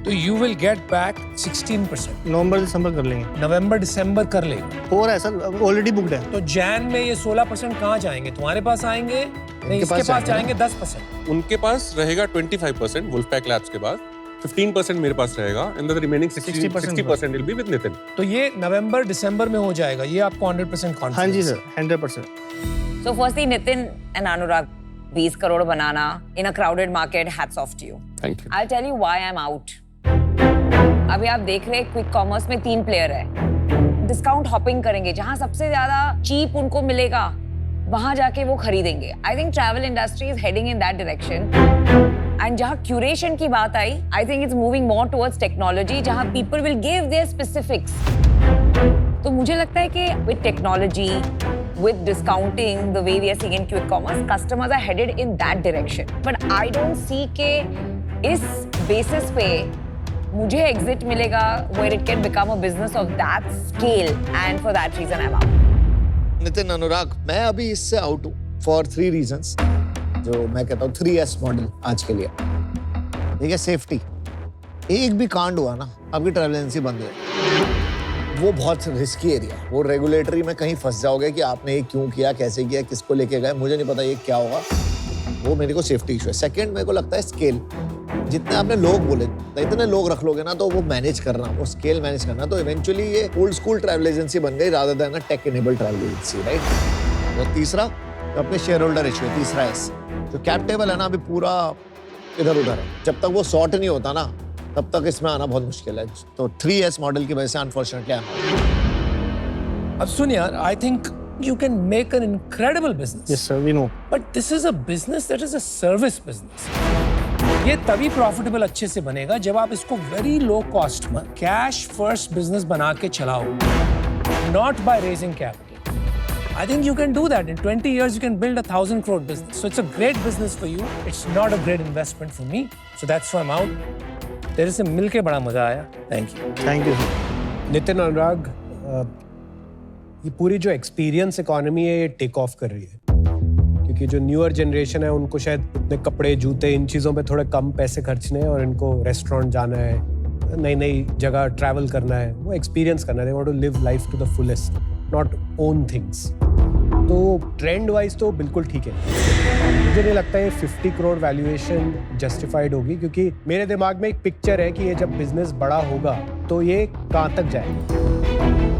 तो यू विल गेट बैक 16%। नवंबर दिसंबर कर लेंगे। नवंबर दिसंबर कर लेंगे। हो रहा है सर, ऑलरेडी बुक्ड है। तो जैन में ये 16% कहाँ जाएंगे? तुम्हारे पास आएंगे? नहीं, इसके पास जाएंगे 10%। उनके पास रहेगा 25% वुल्फपैक लैब्स के बाद, 15% मेरे पास रहेगा, and the remaining 60% will be with Nitin. तो ये नवंबर दिसंबर में हो जाएगा, ये आपको 100% कॉन्फिडेंस? हाँ जी sir, 100%। So firstly, Nitin and Anurag, 20 crore बनाना in a crowded market, hats off to you. Thank you. I'll tell you why I'm out. अभी आप देख रहे हैं क्विक कॉमर्स में 3 प्लेयर है। डिस्काउंट हॉपिंग करेंगे, जहां सबसे ज्यादा चीप उनको मिलेगा वहां जाके वो खरीदेंगे। I think travel industry is heading in that direction. And जहां क्यूरेशन की बात आई, I think it's moving more towards technology, जहां people will give their specifics. तो मुझे लगता है कि with technology, with discounting, the way we are seeing in quick commerce, customers are headed in that direction. But I don't see कि इस basis पे मुझे exit मिलेगा where it can become a business of that scale, and for that reason I'm out. Nitin, अनुराग, मैं अभी इससे out हूँ for 3 reasons, जो मैं कहता हूँ 3S मॉडल आज के लिए। ठीक है, सेफ्टी। एक भी कांड हुआ ना, आपकी ट्रैवल एजेंसी बंद हो जाएगी। वो बहुत रिस्की एरिया, वो रेगुलेटरी में कहीं फंस जाओगे कि आपने ये क्यों किया, कैसे किया, किसको लेके गए, मुझे नहीं पता ये क्या होगा। वो मेरे को सेफ्टी इशू है। सेकंड मेरे को लगता है स्केल। जितने आपने लोग बोले, इतने लोग रख लोगे ना तो वो मैनेज करना, वो स्केल मैनेज करना, तो इवेंचुअली ये ओल्ड स्कूल ट्रैवल एजेंसी बन गई rather than tech enabled travel agency, right. और तीसरा अपने शेयर होल्डर रेशियो, तीसरा एस। जो कैप टेबल है ना अभी पूरा इधर उधर है, जब तक वो सॉर्ट नहीं होता ना तब तक इसमें आना बहुत मुश्किल है। तो 3S मॉडल की वजह से अनफॉर्चुनेटली अब सुन यार, I think you can make an incredible business. Yes sir, we know. But this is a business that is a service business. ये तभी प्रॉफिटेबल अच्छे से बनेगा जब आप इसको वेरी लो कॉस्ट में कैश फर्स्ट बिजनेस बना के चलाओ, not by raising capital. I think you can do that. In 20 years, you can build 1,000 crore business. So it's a great business for you. It's not a great investment for me. So that's why I'm out. तेरे से मिलके बड़ा मजा आया. Thank you. Thank you. Nitin, अनुराग, ये पूरी जो experience economy है ये टेक ऑफ कर रही है, क्योंकि जो न्यूअर जनरेशन है उनको शायद इतने कपड़े, जूते, इन चीज़ों पे थोड़े कम पैसे खर्चने हैं और इनको रेस्टोरेंट जाना है, नई नई जगह ट्रैवल करना है, वो एक्सपीरियंस करना है। They want to live life to the fullest, not own things. तो ट्रेंड वाइज तो बिल्कुल ठीक है। मुझे नहीं लगता ये 50 करोड़ वैल्यूएशन जस्टिफाइड होगी, क्योंकि मेरे दिमाग में एक पिक्चर है कि ये जब बिजनेस बड़ा होगा तो ये कहाँ तक जाएगा।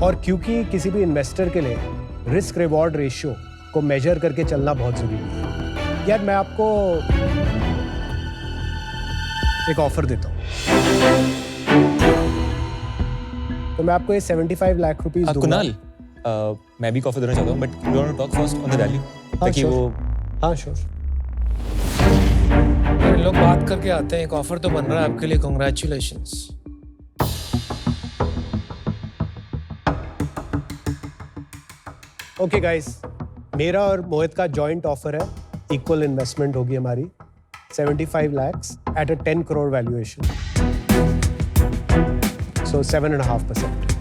और क्योंकि किसी भी इन्वेस्टर के लिए रिस्क रिवॉर्ड रेशियो को मेजर करके चलना बहुत जरूरी है। यार मैं आपको एक ऑफर देता हूँ, तो मैं आपको ये 75 लाख रुपीस दूंगा। कुणाल, मैं भी कॉफी देना चाहता हूँ, but we want to talk first on the value, ताकि वो हाँ श्योर। लोग बात करके आते हैं, एक ऑफर तो बन रहा है आपके लिए, कांग्रेचुलेशंस। ओके गाइस, मेरा और मोहित का जॉइंट ऑफर है, इक्वल इन्वेस्टमेंट होगी हमारी, 75 lakhs at a 10 crore valuation, so 7.5%.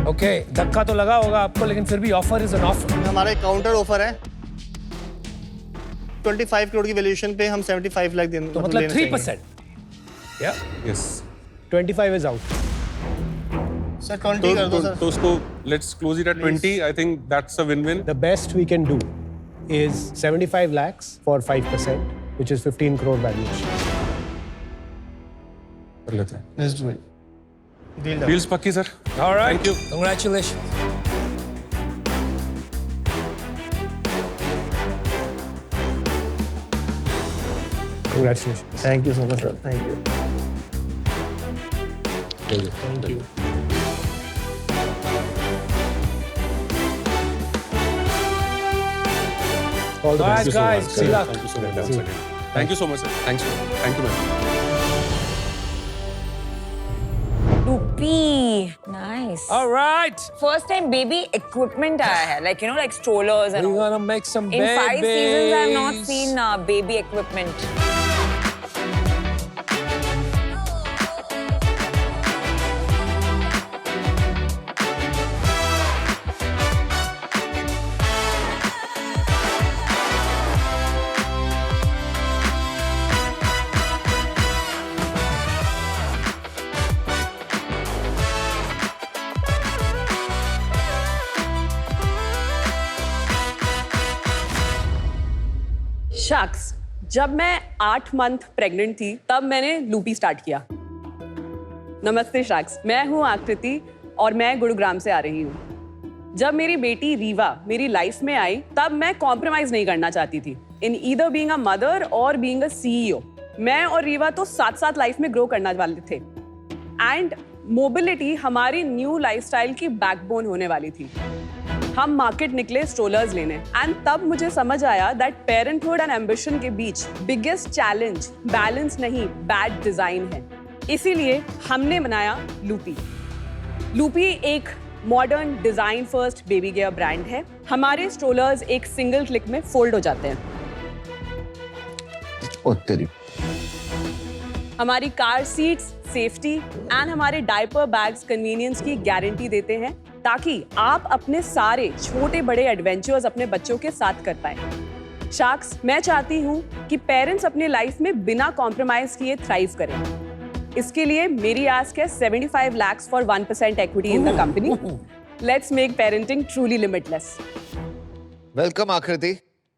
Okay, धक्का तो लगा होगा आपको, लेकिन फिर भी ऑफर इज एन ऑफर। हमारा एक काउंटर ऑफर है 25 करोड़ की वैल्यूएशन पे हम 75 लाख देने, तो मतलब 3%। या यस 25 is out. सर 20 कर दो सर। तो उसको let's close it at 20. I think that's a win win. The best we can do is 75 lakhs for 5%, which is 15 crore valuation. कर लेते हैं. Let's do it. Deal deals पक्की sir. Alright, thank you. Congratulations. Congratulations. Thank you so much sir, thank you. Thank you. All the Alright best. guys, good luck. Thank you so much. Thank you so much sir. Thank you man. Loopy, nice. Alright, First time baby equipment आया है, like you know, like strollers and we're all. gonna make some In babies. 5 seasons, I have not seen baby equipment. शख्स, जब मैं 8 month pregnant थी तब मैंने loopy start किया। नमस्ते शख्स, मैं हूँ आकृति और मैं गुरुग्राम से आ रही हूँ। जब मेरी बेटी रीवा मेरी लाइफ में आई तब मैं कॉम्प्रोमाइज नहीं करना चाहती थी in either being a mother और बीइंग अ सीईओ। मैं और रीवा तो साथ साथ लाइफ में ग्रो करना वाले थे एंड मोबिलिटी हमारी न्यू लाइफस्टाइल की बैकबोन होने वाली थी। हम मार्केट निकले स्ट्रोलर्स लेने एंड तब मुझे समझ आया दैट पेरेंटहुड एंड एम्बिशन के बीच बिगेस्ट चैलेंज बैलेंस नहीं, बैड डिजाइन है। इसीलिए हमने बनाया लूपी। लूपी एक modern design first baby gear brand है। हमारे स्ट्रोलर्स एक सिंगल क्लिक में फोल्ड हो जाते हैं। ओ तेरी। हमारी कार सीट्स सेफ्टी एंड हमारे डायपर बैग्स कन्वीनियंस की गारंटी देते हैं ताकि आप अपने सारे छोटे बड़े एडवेंचर्स अपने बच्चों के साथ कर पाए। शार्क्स, मैं चाहती हूँ कि पेरेंट्स अपने लाइफ में बिना कॉम्प्रोमाइज किए थ्राइव करें। इसके लिए मेरी आस्क है 75 lakhs for 1% equity in the company. Let's make parenting truly limitless. Welcome आकृति।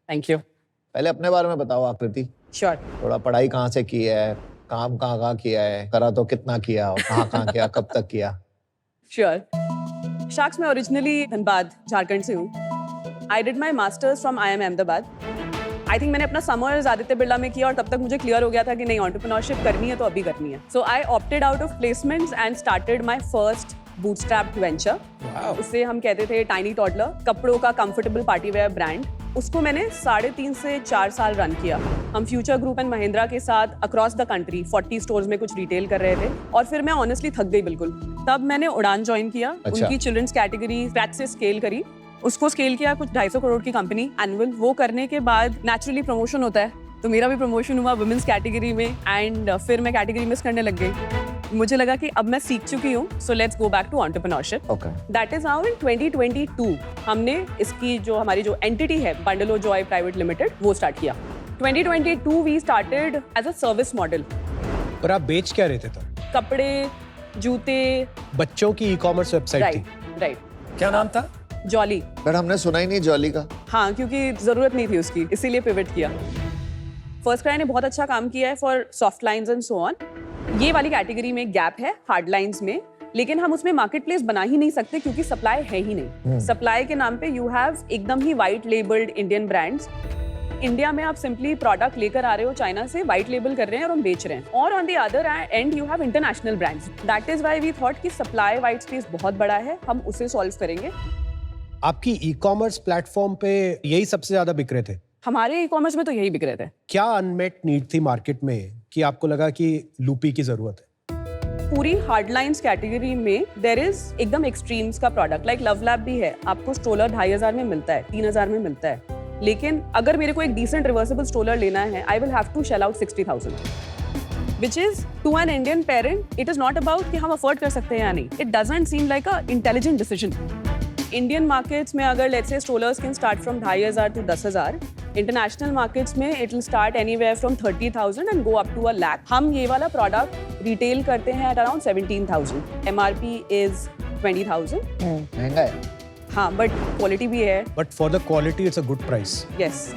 Thank you. पहले अपने बारे में बताओ आकृति। Sure. थोड़ा पढ़ाई कहाँ से की है, काम कहाँ किया है, करा तो कितना किया और कहाँ किया, कब तक किया? Sure. शार्क्स, मैं ओरिजिनली धनबाद, झारखंड से हूँ। I did my masters from IIM Ahmedabad. I think मैंने अपना समर्स आदित्य बिरला में किया और तब तक मुझे क्लियर हो गया था कि नहीं, एंटरप्रेन्योरशिप करनी है तो अभी करनी है। So I opted out of placements and started my first bootstrapped venture. उसे हम कहते थे टाइनी टॉडलर, कपड़ों का कंफर्टेबल पार्टी वेयर ब्रांड। उसको मैंने 3.5 से 4 साल रन किया। हम फ्यूचर ग्रुप एंड महिंद्रा के साथ अक्रॉस द कंट्री 40 स्टोर्स में कुछ रिटेल कर रहे थे और फिर मैं ऑनेस्टली थक गई बिल्कुल। तब मैंने उड़ान ज्वाइन किया। अच्छा। उनकी चिल्ड्रंस कैटेगरी स्क्रैच से स्केल करी, उसको स्केल किया कुछ 250 करोड़ की कंपनी एनुअल। वो करने के बाद नेचुरली प्रमोशन होता है, तो मेरा भी प्रमोशन हुआ वुमेन्स कैटेगरी में एंड फिर मैं कैटेगरी मिस करने लग गई। मुझे लगा कि अब मैं सीख चुकी हूँ, so let's go back to entrepreneurship. Okay. That is how in 2022 हमने इसकी जो हमारी जो एंटिटी है बंडलो जॉय प्राइवेट लिमिटेड वो स्टार्ट किया। 2022 we started as a service model. पर आप बेच क्या रहे थे तब? कपड़े, जूते, बच्चों की ई-कॉमर्स वेबसाइट थी। राइट। क्या नाम था? जॉली। बट हमने सुना ही नहीं जॉली का। हाँ, क्योंकि जरूरत नहीं थी उसकी, इसीलिए पिवट किया। फर्स्ट क्राई ने बहुत अच्छा काम किया है for soft lines and so on. ये वाली कैटेगरी में गैप है हार्ड लाइन्स में, लेकिन हम उसमें मार्केट प्लेस बना ही नहीं सकते क्योंकि सप्लाई है ही नहीं। सप्लाई के नाम पे यू हैव एकदम ही white labelled Indian brands. India में आप सिंपली प्रोडक्ट लेकर आ रहे हो चाइना से, वाइट लेबल कर रहे हैं और हम बेच रहे हैं। और on the other end you have international brands. That is why we thought कि सप्लाई वाइट स्पेस बहुत बड़ा है, हम उसे सॉल्व करेंगे। आपकी ई-कॉमर्स प्लेटफॉर्म पे यही सबसे ज्यादा बिक रहे थे? हमारे ई कॉमर्स में तो यही बिक रहे थे। क्या अनमेट नीड थी मार्केट में कि आपको लगा कि लूपी की जरूरत है? पूरी हार्डलाइंस कैटेगरी में देयर इज एकदम एक्सट्रीम्स का प्रोडक्ट, लाइक लव लैब भी है। आपको स्ट्रोलर 2,500 में मिलता है, 3,000 में मिलता है, लेकिन अगर मेरे को एक डिसेंट रिवर्सिबल स्ट्रोलर लेना है, I will have to shell out 60,000, which is to an Indian parent, it is not about कि हम अफोर्ड कर सकते हैं या नहीं। It doesn't seem like a intelligent decision. Indian markets में अगर let's say strollers can start from 2,500 to 10,000, international markets में it will start anywhere from 30,000 and go up to 1 lakh। हम ये वाला प्रोडक्ट रिटेल करते हैं एट अराउंड 17,000। MRP is 20,000। महंगा है। हाँ, बट क्वालिटी भी है। But for the quality it's a good price. Yes.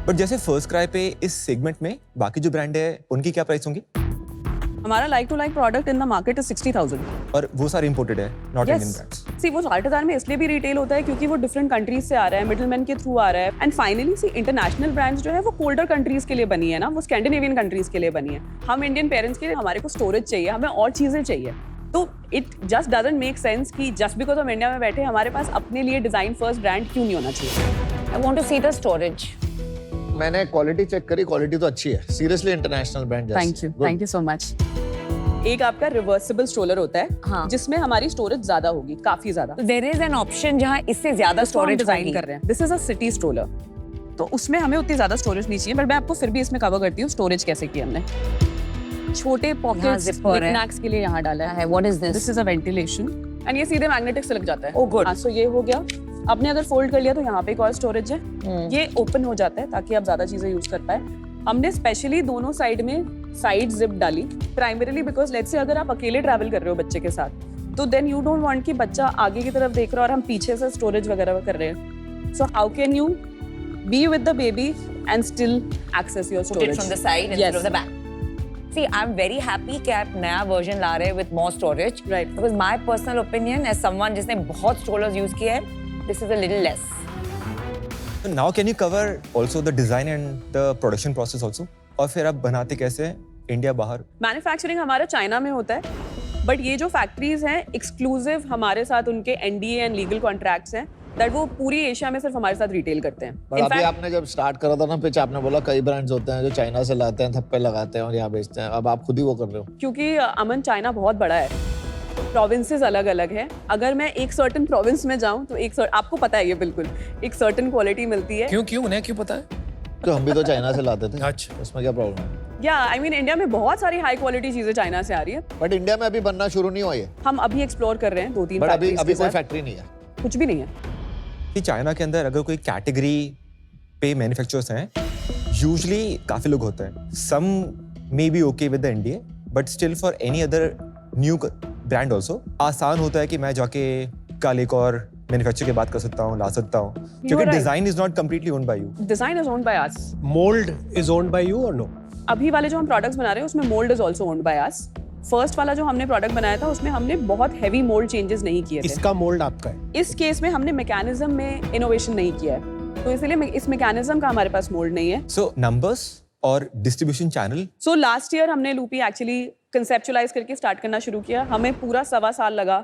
But जैसे फर्स्ट क्राई पे इस सेगमेंट में बाकी जो ब्रांड है उनकी क्या प्राइस होंगी? हमारा like to like product in the market is 60,000। और वो सारे इंपोर्टेड है, नॉट इंडियन ब्रांड्स। सी वो 60,000 में इसलिए भी रिटेल होता है क्योंकि वो डिफरेंट कंट्रीज से आ रहा है, मिडलमैन के थ्रू आ रहा है। And finally see international brands जो है वो कोल्डर कंट्रीज के लिए बनी है ना, वो स्कैंडिनेवियन कंट्रीज के लिए बनी है। हम इंडियन पेरेंट्स के लिए हमारे को स्टोरेज चाहिए, हमें और चीजें चाहिए। तो it just doesn't make sense कि जस्ट बिकॉज हम इंडिया में बैठे हमारे पास अपने लिए डिजाइन फर्स्ट ब्रांड क्यों नहीं होना चाहिए। I want to see the storage. मैंने क्वालिटी चेक करी, क्वालिटी तो अच्छी है। Seriously international brand. Thank you so much. एक आपका रिवर्सिबल स्ट्रोलर होता है, हाँ। जिसमें हमारी स्टोरेज ज्यादा होगी, काफी ज्यादा। There is an option जहाँ इससे ज्यादा स्टोरेज डिजाइन कर रहे हैं। This is a city stroller, तो उसमें हमें उतनी ज्यादा स्टोरेज नहीं चाहिए, बट मैं आपको फिर भी इसमें कवर करती हूँ स्टोरेज कैसे की हमने। छोटे पॉकेट्स निकनैक्स के लिए यहाँ डाला है। What is this? This is a ventilation and ये सीधे मैग्नेटिक से लग जाता है। Oh, good. हाँ, सो ये हो गया। आपने अगर फोल्ड कर लिया तो यहाँ पे एक और स्टोरेज है, ये ओपन हो जाता है ताकि आप ज्यादा चीजें यूज कर पाए। हमने स्पेशली दोनों साइड में साइड जिप डाली, प्राइमरीली बिकॉज लेट्स से अगर आप अकेले ट्रैवल कर रहे हो बच्चे के साथ, तो देन यू डोंट वांट कि बच्चा आगे की तरफ देख रहा है और हम पीछे से स्टोरेज वगैरह कर रहे हैं। So how can you be with the baby and still access your Put storage it from the side instead of the back. See, I'm very happy कि आप नया version ला रहे हैं with more storage. Right. Because my personal opinion as someone जिसने बहुत strollers use किए हैं, this is a little less. So now can you cover also the design and the production process also? और फिर आप बनाते कैसे हैं इंडिया बाहर? मैन्युफैक्चरिंग हमारा चाइना में होता है, बट ये जो फैक्ट्रीज हैं एक्सक्लूसिव हमारे साथ उनके एनडीए एंड लीगल कॉन्ट्रैक्ट्स हैं दैट वो पूरी एशिया में सिर्फ हमारे साथ रिटेल करते हैं। पर अभी आपने जब स्टार्ट करा था ना पिच, आपने बोला कई ब्रांड्स होते हैं जो चाइना से लाते हैं, थप्पे लगाते हैं और यहाँ बेचते हैं। अब आप खुद ही वो कर रहे हो। क्योंकि अमन चाइना बहुत बड़ा है, प्रोविंसेस अलग अलग है। अगर मैं एक सर्टेन प्रोविंस में जाऊं तो आपको पता है ये बिल्कुल एक सर्टेन क्वालिटी मिलती है। क्यों उन्हें क्यों पता है? तो हम भी तो चाइना से लाते थे। अच्छा, उसमें क्या प्रॉब्लम है? या आई मीन इंडिया में बहुत सारी हाई क्वालिटी चीजें चाइना से आ रही है, बट इंडिया में अभी बनना शुरू नहीं हुआ ये। हम अभी एक्सप्लोर कर रहे हैं 2-3 बट अभी फैक्ट्रीज के कोई साथ। फैक्ट्री नहीं है। कुछ भी नहीं है। कि चाइना के अंदर अगर कोई कैटेगरी पे मैन्युफैक्चरर्स हैं यूजुअली काफ़ी लोग होते हैं. Some may be okay with the NDA but still for any other new brand also आसान होता है कि मैं जाके कल एक और मैन्युफैक्चर के बात कर सकता हूँ, ला सकता हूँ, क्योंकि design is not completely owned by you. Design is owned by us. Mould is owned by you और नो? अभी वाले जो हम प्रोडक्ट्स बना रहे हैं उसमें mould is also owned by us. First वाला जो हमने प्रोडक्ट बनाया था उसमें हमने बहुत हैवी मोल्ड चेंजेस नहीं किए थे. इसका मोल्ड आपका है? इस केस में हमने मैकेनिज्म में इनोवेशन नहीं किया है, तो इसलिए इस मैकेनिज्म का हमारे पास मोल्ड नहीं है. सो नंबर्स और distribution channel. So last year हमने लूपी एक्चुअली कंसेप्चुअलाइज करके स्टार्ट करना शुरू किया. हमें पूरा 1.25 साल लगा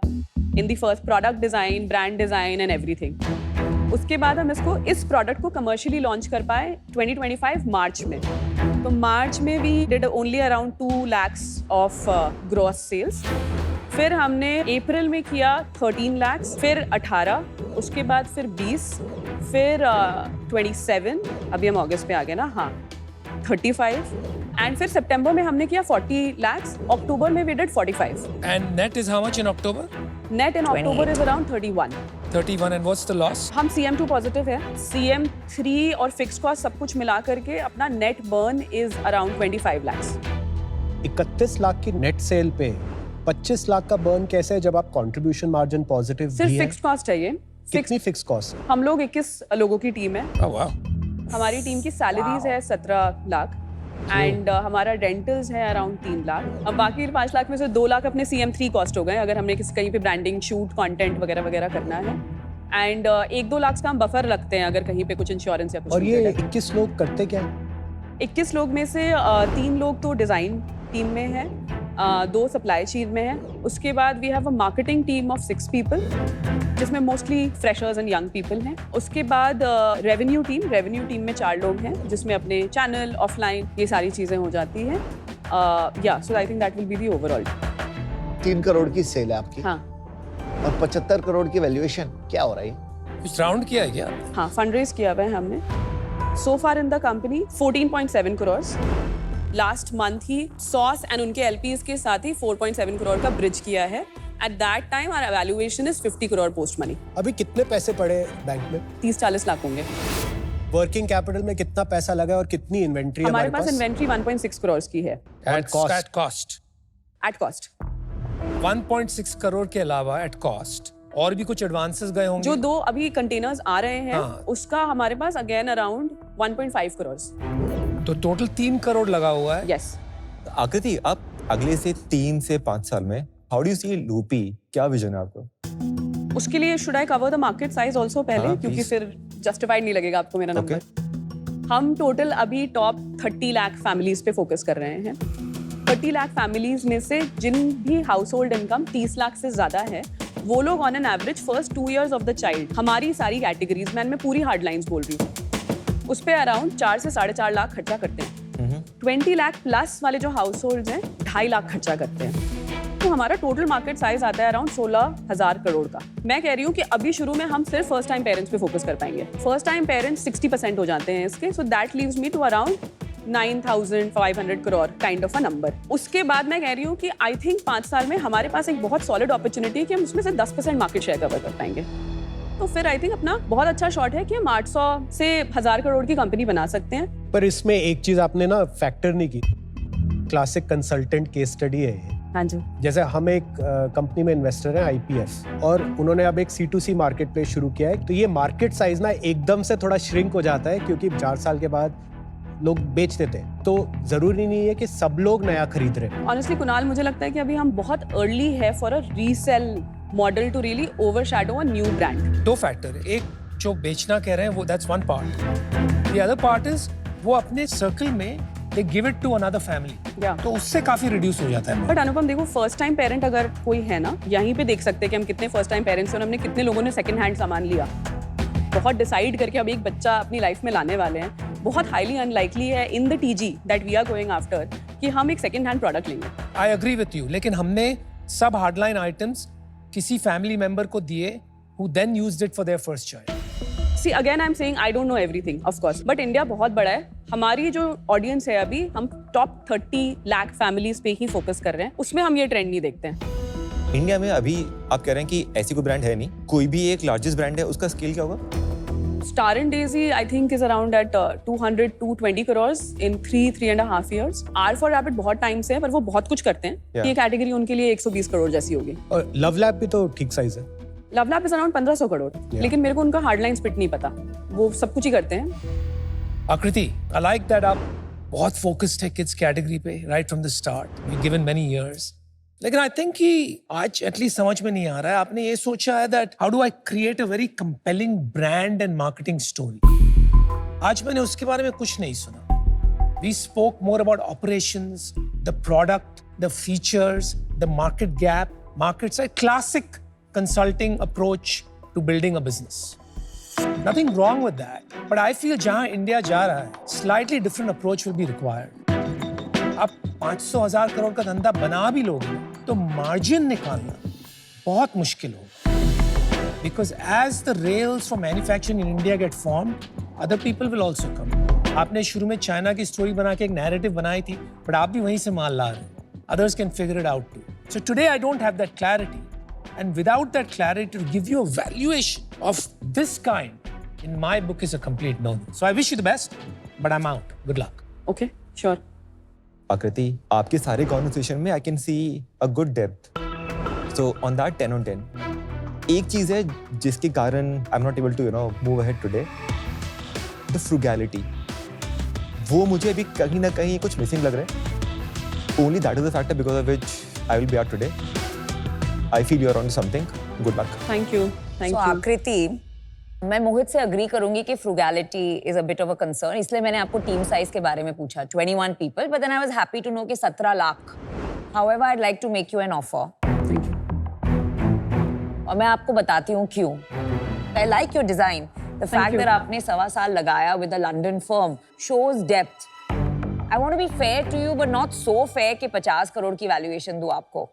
in the first product design, brand design and everything. उसके बाद हम इस प्रोडक्ट को कमर्शियली लॉन्च कर पाए 2025 मार्च में. तो मार्च में we did only around 2 lakhs of gross sales. फिर हमने अप्रैल में किया 13 lakhs, फिर 18, उसके बाद फिर 20, फिर 27, अभी हम अगस्त पे आ गए ना, हाँ 35, एंड फिर सितंबर में हमने किया 40 lakhs, अक्टूबर में we did 45. And net is how much in October? Net in October is around 31. 31, and what's the loss? हम CM2 पॉजिटिव है. CM3 और फिक्स कॉस्ट सब कुछ मिला करके अपना net burn is around 25 lakhs. 31 lakh की नेट सेल पे 25 लाख का बर्न कैसे है जब आप कंट्रीब्यूशन मार्जिन पॉजिटिव भी सिर्फ है? फिक्स कॉस्ट है ये. कितनी फिक्स कॉस्ट है? हम लोग 21 लोगों की टीम है. Oh wow. हमारी टीम की सैलरीज है 17 लाख एंड हमारा रेंटल्स है अराउंड 3 लाख. अब बाकी 5 लाख में से 2 लाख अपने CM3 कॉस्ट हो गए अगर हमने कहीं पे ब्रांडिंग, शूट, कंटेंट वगैरह वगैरह करना है. एंड 1-2 लाख का हम बफर रखते हैं अगर कहीं पे कुछ इंश्योरेंस या कुछ. और ये 21 लोग करते क्या है? 21 लोग में से 3 लोग तो डिज़ाइन टीम में है, 2 सप्लाई चेन में है. उसके बाद we have a marketing team of 6 people जिसमें mostly freshers and young people हैं. उसके बाद रेवेन्यू टीम में 4 लोग हैं जिसमें अपने चैनल, ऑफलाइन, ये सारी चीज़ें हो जाती हैं. या so I think that will be the overall. 3 crore की सेल है आपकी. हाँ. और 75 करोड़ की वैल्यूएशन, क्या हो रहा है? कुछ राउंड किया है क्या? हाँ, फंड रेज किया हुआ है हमने. So far in the company 14.7 crore. Last month ही सॉस एंड उनके LPs के साथ ही 4.7 करोड़ का ब्रिज किया है. At that time our valuation is 50 crore post money. अभी कितने पैसे पड़े बैंक में? 30-40 लाख होंगे. वर्किंग कैपिटल में कितना पैसा लगा है और कितनी इन्वेंट्री है हमारे पास? इन्वेंट्री 1.6 करोड़ की है. At cost. At cost 1.6 crore के अलावा एट कॉस्ट और भी कुछ एडवांसेस गए होंगे. जो 2 अभी कंटेनर्स आ रहे हैं, हाँ. उसका हमारे पास अगेन अराउंड 1.5 करोड़. तो टोटल 3 करोड़ लगा हुआ है. यस. आकृति, आप अगले से 3 से 5 साल में how do you see Loopy, क्या विजन है आपका? उसके लिए should I cover the market size also पहले? हाँ, क्योंकि please. फिर जस्टिफाइड नहीं लगेगा आपको मेरा नंबर. हम टोटल अभी टॉप 30 लाख फैमिलीज पे फोकस कर रहे हैं. 30 लाख फैमिलीज में से जिन भी हाउस होल्ड इनकम 30 लाख से ज्यादा है, वो लोग on an average first 2 years of the child, हमारी सारी कैटेगरीज में, मैं पूरी हार्ड लाइन्स बोल रही हूँ, उस पे अराउंड 4 से 4.5 लाख खर्चा करते हैं. 20 लाख प्लस वाले जो हाउस होल्ड हैं 2.5 लाख खर्चा करते हैं. तो हमारा टोटल मार्केट साइज आता है अराउंड 16,000 करोड़ का. मैं कह रही हूँ कि अभी शुरू में हम सिर्फ फर्स्ट टाइम पेरेंट्स पे फोकस कर पाएंगे. फर्स्ट टाइम पेरेंट्स 60% हो जाते हैं इसके. So that leaves me to around 9,500 crore kind of a number. उसके बाद मैं कह रही हूँ कि आई थिंक 5 साल में हमारे पास एक बहुत सॉलिड अपॉर्चुनिटी है कि हम उसमें से 10% मार्केट शेयर कवर कर पाएंगे. तो फिर आई थिंक अपना बहुत अच्छा शॉट है कि हम 800 से 1,000 करोड़ की कंपनी बना सकते हैं. पर इसमें एक चीज आपने ना फैक्टर नहीं की. क्लासिक कंसल्टेंट केस स्टडी है ये. हाँ जी. जैसे हम एक कंपनी में इन्वेस्टर हैं IPF, और उन्होंने अब एक C2C मार्केट प्लेस शुरू किया है. तो ये मार्केट साइज ना एकदम से थोड़ा श्रिंक हो जाता है क्योंकि 4 साल के बाद लोग बेच देते हैं. तो जरूरी नहीं है कि सब लोग नया खरीद रहे हैं. ऑनेस्टली कुणाल, मुझे लगता है कि अभी हम बहुत अर्ली है for a resale model to really overshadow a new brand. 2 factor है. एक जो बेचना कह रहे हैं वो that's one part. The other part is वो अपने सर्कल में they give it to another family. तो उससे काफी रिड्यूस हो जाता है. बट अनुपम देखो, फर्स्ट टाइम पेरेंट अगर कोई है ना, यहीं पे देख सकते हैं कि हम कितने फर्स्ट टाइम पेरेंट्स हैं और हमने कितने लोगों ने सेकंड हैंड सामान लिया. बहुत डिसाइड करके अब एक बच्चा अपनी लाइफ में लाने वाले हैं. बहुत हाईली अनलाइकली है in the TG that we are going after कि हम एक सेकंड हैंड प्रोडक्ट लेंगे. आई एग्री विथ यू, लेकिन हमने सब हार्डलाइन आइटम्स किसी फैमिली मेंबर को दिए who then used it for their first child. See, again I'm saying I don't know everything, of course, but India बहुत बड़ा है. हमारी जो ऑडियंस है अभी, हम टॉप 30 लाख फैमिलीज पे ही फोकस कर रहे हैं. उसमें हम ये ट्रेंड नहीं देखते हैं. इंडिया में अभी आप कह रहे हैं कि ऐसी कोई ब्रांड है नहीं, कोई भी एक लार्जेस्ट ब्रांड है, उसका स्केल क्या होगा? Star and Daisy, I think, is around at 200 to 220 crores in 3.5 years. R for Rabbit बहुत टाइम से है, पर वो बहुत कुछ करते हैं. Yeah. ये कैटेगरी उनके लिए 120 करोड़ जैसी होगी. और लव लैब भी तो ठीक साइज है. Love lab is around 1500 crore. लेकिन मेरे को उनका हार्डलाइन स्पिट नहीं पता. वो सब कुछ ही करते हैं. Akriti, I like that आप बहुत focused है kids category पे right from the start. You've given many years. लेकिन I think कि आज एटलीस्ट समझ में नहीं आ रहा है. आपने ये सोचा है that how do I create a very compelling brand and marketing story? आज मैंने उसके बारे में कुछ नहीं सुना. We spoke more about operations, the product, the features, the market gap, market size, classic consulting approach to building a business. Nothing wrong with that, but I feel जहाँ India जा रहा है, slightly different approach will be required. आप 500,000 करोड़ का धंधा बना भी लोगे तो मार्जिन निकालना बहुत मुश्किल होगा. Because as the rails for manufacturing in India get formed, other people will also come. आपने शुरू में चाइना की स्टोरी बना के एक नैरेटिव बनाई थी, but आप भी वहीं से माल ला रहे हैं. Others can figure it out too. So today I don't have that clarity, and without that clarity to give you a valuation of this kind, in my book is a complete no. So I wish you the best, but I'm out. Good luck. Okay, sure. आकृति, आपके सारे conversation में I can see a good depth. So on that 10 on 10, एक चीज है जिसके कारण I am not able to move ahead today, the frugality. वो मुझे अभी कहीं ना कहीं कुछ मिसिंग लग रहा है. Only that is the factor because of which I will be out today. I feel you are on something. Good luck. Thank you. Thank you. आकृति, मैं मोहित से अग्री करूंगी कि frugality is a bit of a concern. इसलिए मैंने आपको team size के बारे में पूछा. 21 people, but then I was happy to know कि 17 lakh. However, I'd like to make you an offer. Thank you. और मैं आपको बताती हूँ क्यों. I like your design. The fact you. that आपने 1.25 साल लगाया with a London firm shows depth. I want to be fair to you, but not so fair कि 50 करोड़ की वैल्यूएशन दूं आपको.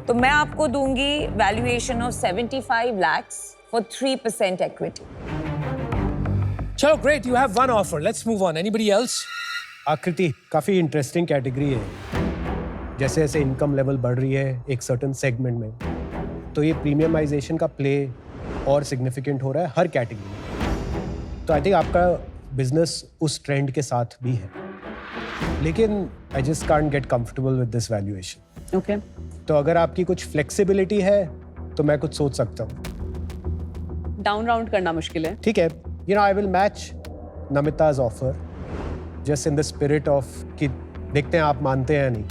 तो मैं आपको दूंगी valuation of 75 lakhs for 3% equity. Chalo, great. You have one offer. Let's move on. Anybody else? आकृति काफी इंटरेस्टिंग कैटेगरी है. जैसे जैसे इनकम लेवल बढ़ रही है एक सर्टेन सेगमेंट में, तो ये प्रीमियमाइजेशन का प्ले और सिग्निफिकेंट हो रहा है हर कैटेगरी में. तो आई थिंक आपका बिजनेस उस ट्रेंड के साथ भी है. लेकिन I just can't get comfortable with this valuation. Okay. तो अगर आपकी कुछ फ्लेक्सिबिलिटी है तो मैं कुछ सोच सकता हूँ. Down round करना मुश्किल है. ठीक है. I will match Namita's offer just in the spirit of कि देखते हैं आप मानते हैं या नहीं.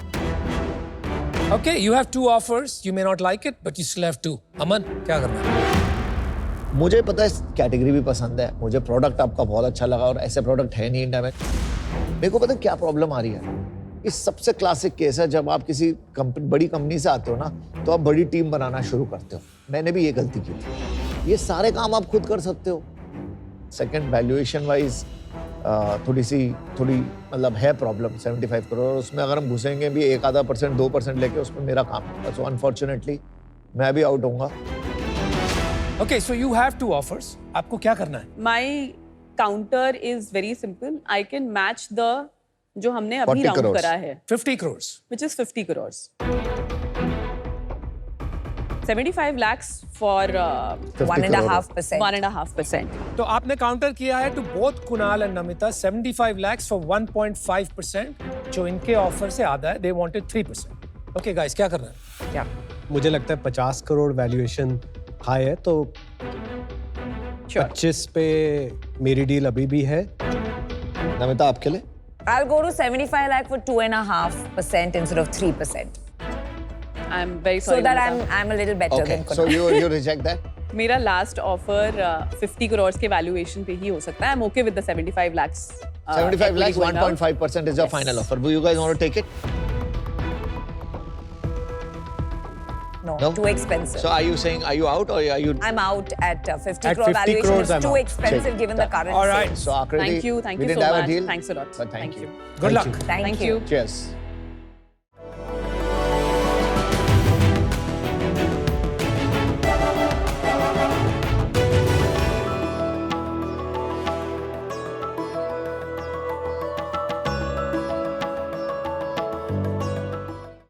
Okay, you have 2 offers. You may not like it, but you still have 2. Aman, क्या करना है? मुझे पता है कैटेगरी भी पसंद है. मुझे प्रोडक्ट आपका बहुत अच्छा लगा और ऐसे प्रोडक्ट है नहीं इंडिया में. मेरे को पता है क्या प्रॉब्लम आ रही है. इस सबसे क्लासिक केस है जब आप किसी बड़ी कंपनी से आते हो ना, तो आप बड़ी टीम बनाना शुरू करते हो. मैंने भी ये गलती की थी. ये सारे काम आप खुद कर सकते हो. सेकंड, वैल्यूएशन वाइज थोड़ी मतलब है प्रॉब्लम. 75 करोड़, उसमें अगर हम घुसेंगे भी 1-2%, 2% लेके, उसमें मेरा काम है. सो अनफॉर्चुनेटली मैं भी आउट होऊंगा. Okay, so you have 2 offers. आपको क्या करना है? My counter is very simple. I can match the जो हमने अभी 40 राउंड crores. करा है, 50 crores. which is 50 crores. 75 lakhs for 1.5%. 1.5%. तो आपने काउंटर किया है to both Kunal and Namita 75 lakhs for 1.5%, जो इनके ऑफर से आधा है. They wanted 3%. Okay guys, क्या करना है? क्या? मुझे लगता है 50 करोड़ वैल्यूएशन हाई है, तो 25 पे मेरी डील अभी भी है. नमिता, आपके लिए I'll go to 75 lakh for 2.5% instead of 3%. I'm very sorry. So that Namita. I'm a little better okay. than So Kunal. you reject that. मेरा लास्ट ऑफर 50 करोड़ के वैल्यूएशन पे ही हो सकता है. I'm okay with the 75 lakhs. 75 lakhs, equity going out. 1.5% is your Yes. final offer. Do you guys want to take it? No, No? too expensive. So are you saying, are you out or are you? I'm out at 50 At crore 50 valuation. crores, It's I'm too out. expensive Check. given the current All right. sales. So Akriti, Thank you we so didn't have much. a deal. Thanks a lot. But thank you. Good Thank luck. you. Thank you. Cheers.